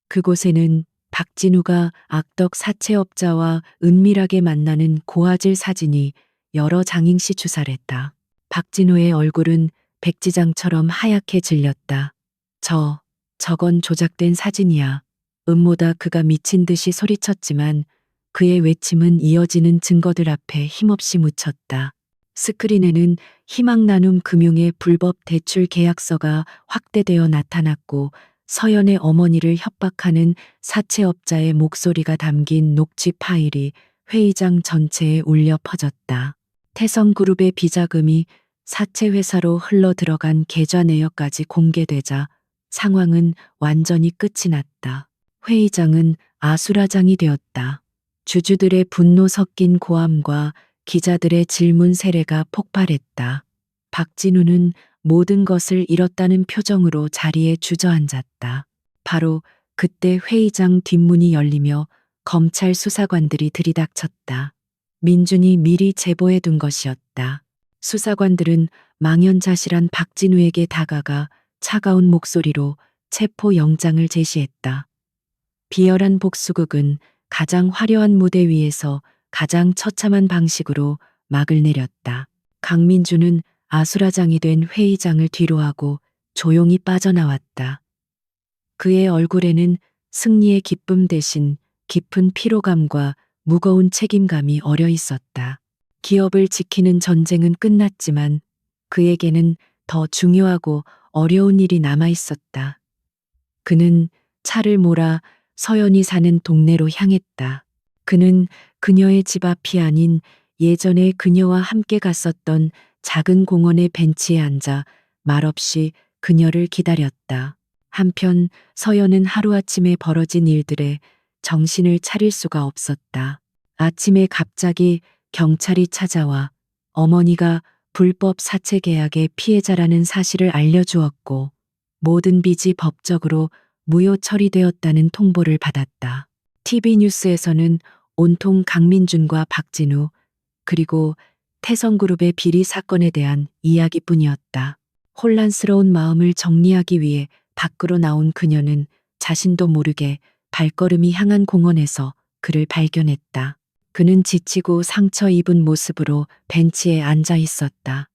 그곳에는 박진우가 악덕 사채업자와 은밀하게 만나는 고화질 사진이 여러 장행시 주살했다. 박진우의 얼굴은 백지장처럼 하얗게 질렸다. 저건 조작된 사진이야. 음모다. 그가 미친 듯이 소리쳤지만 그의 외침은 이어지는 증거들 앞에 힘없이 묻혔다. 스크린에는 희망 나눔 금융의 불법 대출 계약서가 확대되어 나타났고 서연의 어머니를 협박하는 사채업자의 목소리가 담긴 녹취 파일이 회의장 전체에 울려 퍼졌다. 태성그룹의 비자금이 사채회사로 흘러 들어간 계좌 내역까지 공개되자 상황은 완전히 끝이 났다. 회의장은 아수라장이 되었다. 주주들의 분노 섞인 고함과 기자들의 질문 세례가 폭발했다. 박진우는 모든 것을 잃었다는 표정으로 자리에 주저앉았다. 바로 그때 회의장 뒷문이 열리며 검찰 수사관들이 들이닥쳤다. 민준이 미리 제보해 둔 것이었다. 수사관들은 망연자실한 박진우에게 다가가 차가운 목소리로 체포영장을 제시했다. 비열한 복수극은 가장 화려한 무대 위에서 가장 처참한 방식으로 막을 내렸다. 강민주는 아수라장이 된 회의장을 뒤로하고 조용히 빠져나왔다. 그의 얼굴에는 승리의 기쁨 대신 깊은 피로감과 무거운 책임감이 어려 있었다. 기업을 지키는 전쟁은 끝났지만 그에게는 더 중요하고 어려운 일이 남아 있었다. 그는 차를 몰아 서연이 사는 동네로 향했다. 그는 그녀의 집 앞이 아닌 예전에 그녀와 함께 갔었던 작은 공원의 벤치에 앉아 말없이 그녀를 기다렸다. 한편 서연은 하루아침에 벌어진 일들에 정신을 차릴 수가 없었다. 아침에 갑자기 경찰이 찾아와 어머니가 불법 사채 계약의 피해자라는 사실을 알려주었고 모든 빚이 법적으로 무효 처리되었다는 통보를 받았다. TV 뉴스에서는 온통 강민준과 박진우 그리고 태성그룹의 비리 사건에 대한 이야기뿐이었다. 혼란스러운 마음을 정리하기 위해 밖으로 나온 그녀는 자신도 모르게 발걸음이 향한 공원에서 그를 발견했다. 그는 지치고 상처 입은 모습으로 벤치에 앉아 있었다.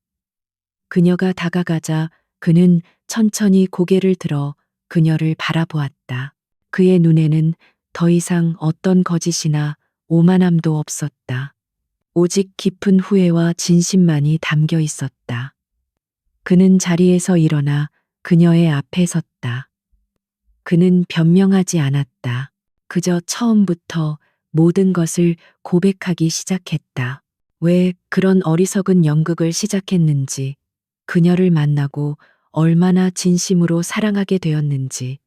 그녀가 다가가자 그는 천천히 고개를 들어 그녀를 바라보았다. 그의 눈에는 더 이상 어떤 거짓이나 오만함도 없었다. 오직 깊은 후회와 진심만이 담겨 있었다. 그는 자리에서 일어나 그녀의 앞에 섰다. 그는 변명하지 않았다. 그저 처음부터 모든 것을 고백하기 시작했다. 왜 그런 어리석은 연극을 시작했는지, 그녀를 만나고 얼마나 진심으로 사랑하게 되었는지,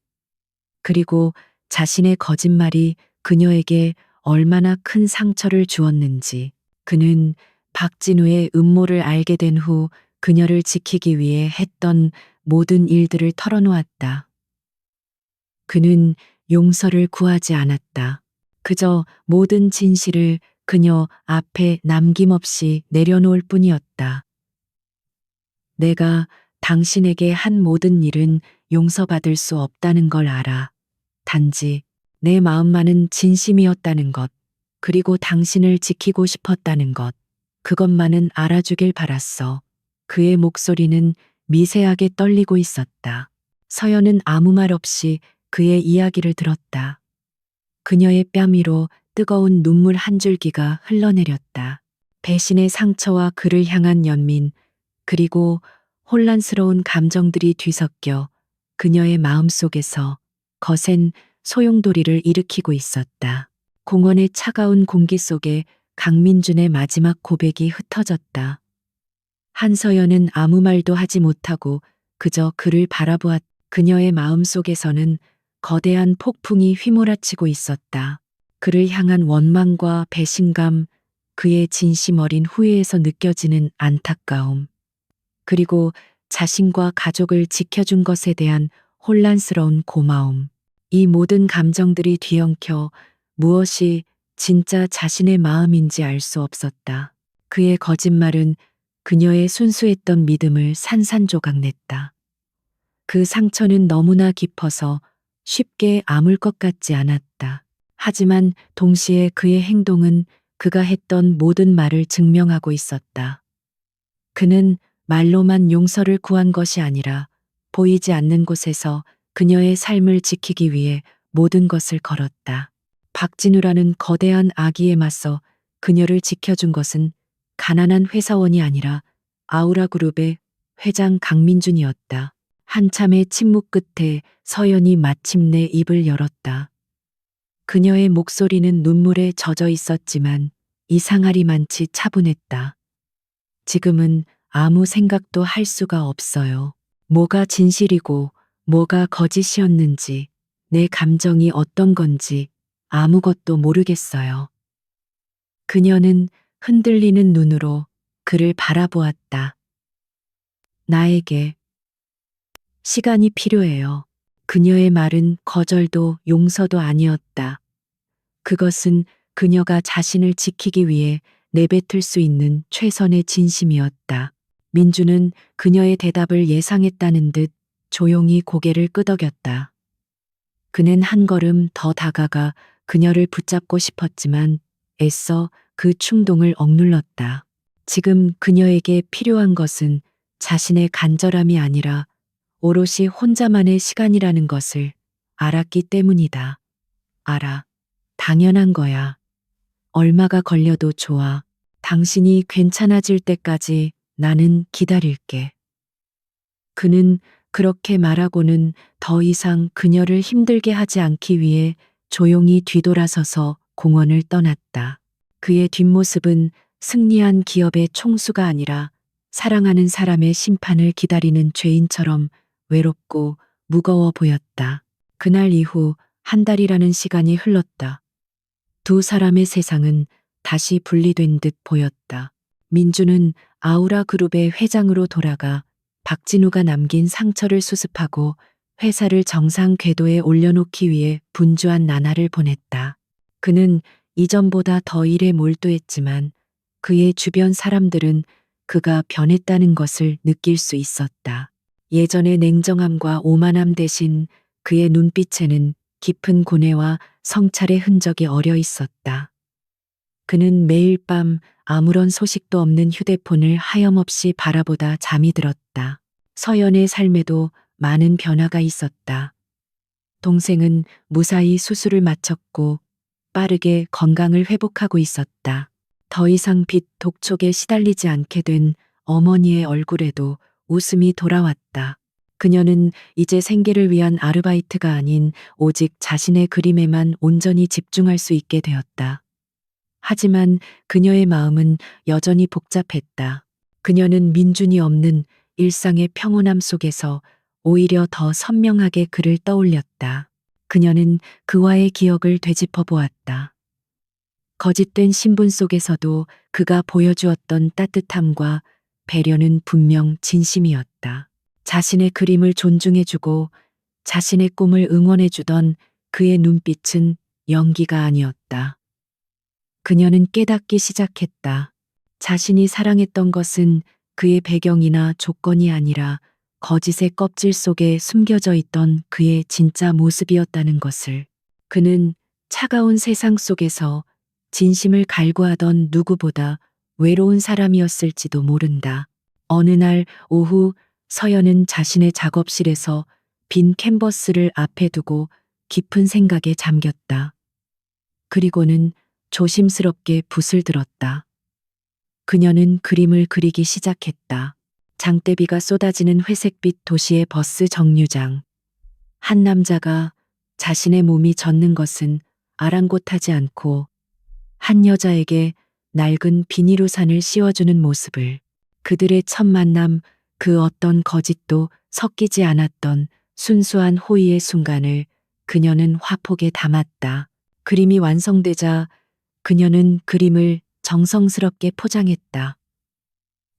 그리고 자신의 거짓말이 그녀에게 얼마나 큰 상처를 주었는지, 그는 박진우의 음모를 알게 된 후 그녀를 지키기 위해 했던 모든 일들을 털어놓았다. 그는 용서를 구하지 않았다. 그저 모든 진실을 그녀 앞에 남김없이 내려놓을 뿐이었다. 내가 당신에게 한 모든 일은 용서받을 수 없다는 걸 알아. 단지 내 마음만은 진심이었다는 것, 그리고 당신을 지키고 싶었다는 것, 그것만은 알아주길 바랐어. 그의 목소리는 미세하게 떨리고 있었다. 서연은 아무 말 없이 그의 이야기를 들었다. 그녀의 뺨 위로 뜨거운 눈물 한 줄기가 흘러내렸다. 배신의 상처와 그를 향한 연민, 그리고 혼란스러운 감정들이 뒤섞여 그녀의 마음속에서 거센 소용돌이를 일으키고 있었다. 공원의 차가운 공기 속에 강민준의 마지막 고백이 흩어졌다. 한서연은 아무 말도 하지 못하고 그저 그를 바라보았. 그녀의 마음속에서는 거대한 폭풍이 휘몰아치고 있었다. 그를 향한 원망과 배신감, 그의 진심 어린 후회에서 느껴지는 안타까움, 그리고 자신과 가족을 지켜준 것에 대한 혼란스러운 고마움. 이 모든 감정들이 뒤엉켜 무엇이 진짜 자신의 마음인지 알 수 없었다. 그의 거짓말은 그녀의 순수했던 믿음을 산산조각 냈다. 그 상처는 너무나 깊어서 쉽게 아물 것 같지 않았다. 하지만 동시에 그의 행동은 그가 했던 모든 말을 증명하고 있었다. 그는 말로만 용서를 구한 것이 아니라 보이지 않는 곳에서 그녀의 삶을 지키기 위해 모든 것을 걸었다. 박진우라는 거대한 아기에 맞서 그녀를 지켜준 것은 가난한 회사원이 아니라 아우라그룹의 회장 강민준이었다. 한참의 침묵 끝에 서연이 마침내 입을 열었다. 그녀의 목소리는 눈물에 젖어 있었지만 이상하리만치 차분했다. 지금은 아무 생각도 할 수가 없어요. 뭐가 진실이고 뭐가 거짓이었는지, 내 감정이 어떤 건지 아무것도 모르겠어요. 그녀는 흔들리는 눈으로 그를 바라보았다. 나에게 시간이 필요해요. 그녀의 말은 거절도 용서도 아니었다. 그것은 그녀가 자신을 지키기 위해 내뱉을 수 있는 최선의 진심이었다. 민주는 그녀의 대답을 예상했다는 듯 조용히 고개를 끄덕였다. 그는 한 걸음 더 다가가 그녀를 붙잡고 싶었지만 애써 그 충동을 억눌렀다. 지금 그녀에게 필요한 것은 자신의 간절함이 아니라 오롯이 혼자만의 시간이라는 것을 알았기 때문이다. 알아. 당연한 거야. 얼마가 걸려도 좋아. 당신이 괜찮아질 때까지 나는 기다릴게. 그는 그렇게 말하고는 더 이상 그녀를 힘들게 하지 않기 위해 조용히 뒤돌아서서 공원을 떠났다. 그의 뒷모습은 승리한 기업의 총수가 아니라 사랑하는 사람의 심판을 기다리는 죄인처럼 외롭고 무거워 보였다. 그날 이후 한 달이라는 시간이 흘렀다. 두 사람의 세상은 다시 분리된 듯 보였다. 민주는 아우라 그룹의 회장으로 돌아가 박진우가 남긴 상처를 수습하고 회사를 정상 궤도에 올려놓기 위해 분주한 나날을 보냈다. 그는 이전보다 더 일에 몰두했지만 그의 주변 사람들은 그가 변했다는 것을 느낄 수 있었다. 예전의 냉정함과 오만함 대신 그의 눈빛에는 깊은 고뇌와 성찰의 흔적이 어려 있었다. 그는 매일 밤 아무런 소식도 없는 휴대폰을 하염없이 바라보다 잠이 들었다. 서연의 삶에도 많은 변화가 있었다. 동생은 무사히 수술을 마쳤고 빠르게 건강을 회복하고 있었다. 더 이상 빛 독촉에 시달리지 않게 된 어머니의 얼굴에도 웃음이 돌아왔다. 그녀는 이제 생계를 위한 아르바이트가 아닌 오직 자신의 그림에만 온전히 집중할 수 있게 되었다. 하지만 그녀의 마음은 여전히 복잡했다. 그녀는 민준이 없는 일상의 평온함 속에서 오히려 더 선명하게 그를 떠올렸다. 그녀는 그와의 기억을 되짚어 보았다. 거짓된 신분 속에서도 그가 보여주었던 따뜻함과 배려는 분명 진심이었다. 자신의 그림을 존중해주고 자신의 꿈을 응원해주던 그의 눈빛은 연기가 아니었다. 그녀는 깨닫기 시작했다. 자신이 사랑했던 것은 그의 배경이나 조건이 아니라 거짓의 껍질 속에 숨겨져 있던 그의 진짜 모습이었다는 것을. 그는 차가운 세상 속에서 진심을 갈구하던 누구보다 외로운 사람이었을지도 모른다. 어느 날 오후 서연은 자신의 작업실에서 빈 캔버스를 앞에 두고 깊은 생각에 잠겼다. 그리고는 조심스럽게 붓을 들었다. 그녀는 그림을 그리기 시작했다. 장대비가 쏟아지는 회색빛 도시의 버스 정류장. 한 남자가 자신의 몸이 젖는 것은 아랑곳하지 않고 한 여자에게 낡은 비닐우산을 씌워주는 모습을. 그들의 첫 만남, 그 어떤 거짓도 섞이지 않았던 순수한 호의의 순간을 그녀는 화폭에 담았다. 그림이 완성되자 그녀는 그림을 정성스럽게 포장했다.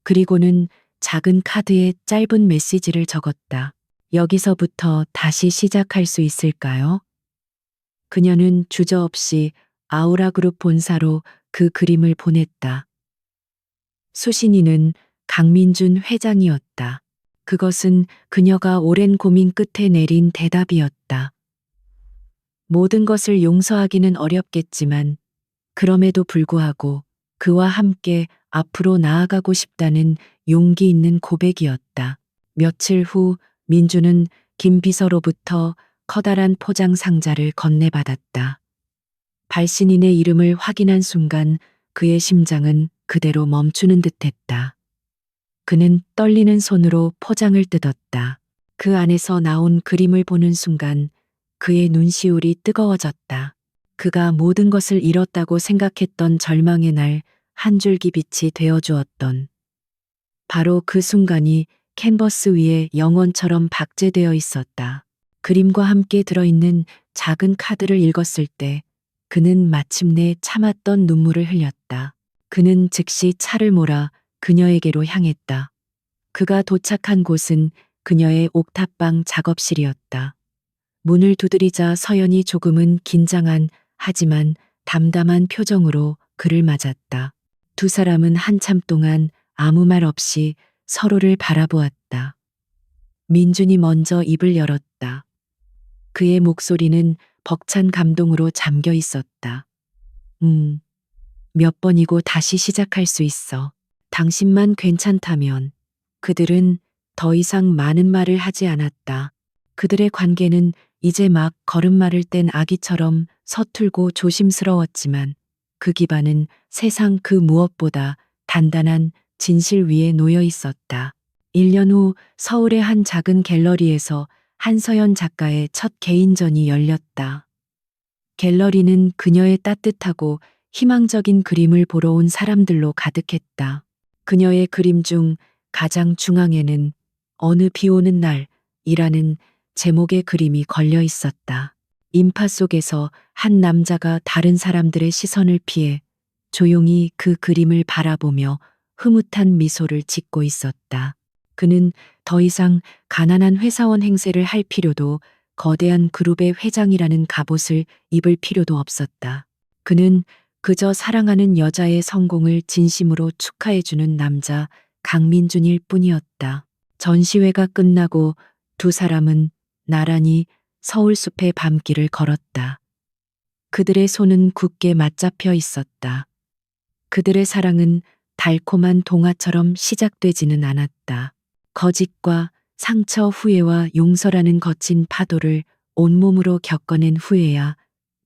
그리고는 작은 카드에 짧은 메시지를 적었다. 여기서부터 다시 시작할 수 있을까요? 그녀는 주저없이 아우라그룹 본사로 그 그림을 보냈다. 수신인은 강민준 회장이었다. 그것은 그녀가 오랜 고민 끝에 내린 대답이었다. 모든 것을 용서하기는 어렵겠지만 그럼에도 불구하고 그와 함께 앞으로 나아가고 싶다는 용기 있는 고백이었다. 며칠 후 민주는 김 비서로부터 커다란 포장 상자를 건네받았다. 발신인의 이름을 확인한 순간 그의 심장은 그대로 멈추는 듯했다. 그는 떨리는 손으로 포장을 뜯었다. 그 안에서 나온 그림을 보는 순간 그의 눈시울이 뜨거워졌다. 그가 모든 것을 잃었다고 생각했던 절망의 날 한 줄기 빛이 되어주었던 바로 그 순간이 캔버스 위에 영원처럼 박제되어 있었다. 그림과 함께 들어있는 작은 카드를 읽었을 때 그는 마침내 참았던 눈물을 흘렸다. 그는 즉시 차를 몰아 그녀에게로 향했다. 그가 도착한 곳은 그녀의 옥탑방 작업실이었다. 문을 두드리자 서연이 조금은 긴장한 하지만 담담한 표정으로 그를 맞았다. 두 사람은 한참 동안 아무 말 없이 서로를 바라보았다. 민준이 먼저 입을 열었다. 그의 목소리는 벅찬 감동으로 잠겨 있었다. 몇 번이고 다시 시작할 수 있어. 당신만 괜찮다면. 그들은 더 이상 많은 말을 하지 않았다. 그들의 관계는 이제 막 걸음마를 뗀 아기처럼 서툴고 조심스러웠지만 그 기반은 세상 그 무엇보다 단단한 진실 위에 놓여 있었다. 1년 후 서울의 한 작은 갤러리에서 한서연 작가의 첫 개인전이 열렸다. 갤러리는 그녀의 따뜻하고 희망적인 그림을 보러 온 사람들로 가득했다. 그녀의 그림 중 가장 중앙에는 어느 비 오는 날이라는 제목의 그림이 걸려 있었다. 인파 속에서 한 남자가 다른 사람들의 시선을 피해 조용히 그 그림을 바라보며 흐뭇한 미소를 짓고 있었다. 그는 더 이상 가난한 회사원 행세를 할 필요도 거대한 그룹의 회장이라는 갑옷을 입을 필요도 없었다. 그는 그저 사랑하는 여자의 성공을 진심으로 축하해주는 남자 강민준일 뿐이었다. 전시회가 끝나고 두 사람은 나란히 서울숲의 밤길을 걸었다. 그들의 손은 굳게 맞잡혀 있었다. 그들의 사랑은 달콤한 동화처럼 시작되지는 않았다. 거짓과 상처, 후회와 용서라는 거친 파도를 온몸으로 겪어낸 후에야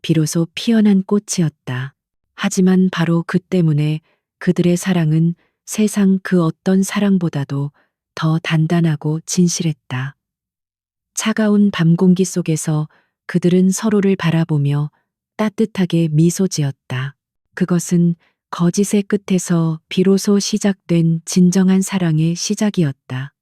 비로소 피어난 꽃이었다. 하지만 바로 그 때문에 그들의 사랑은 세상 그 어떤 사랑보다도 더 단단하고 진실했다. 차가운 밤 공기 속에서 그들은 서로를 바라보며 따뜻하게 미소 지었다. 그것은 거짓의 끝에서 비로소 시작된 진정한 사랑의 시작이었다.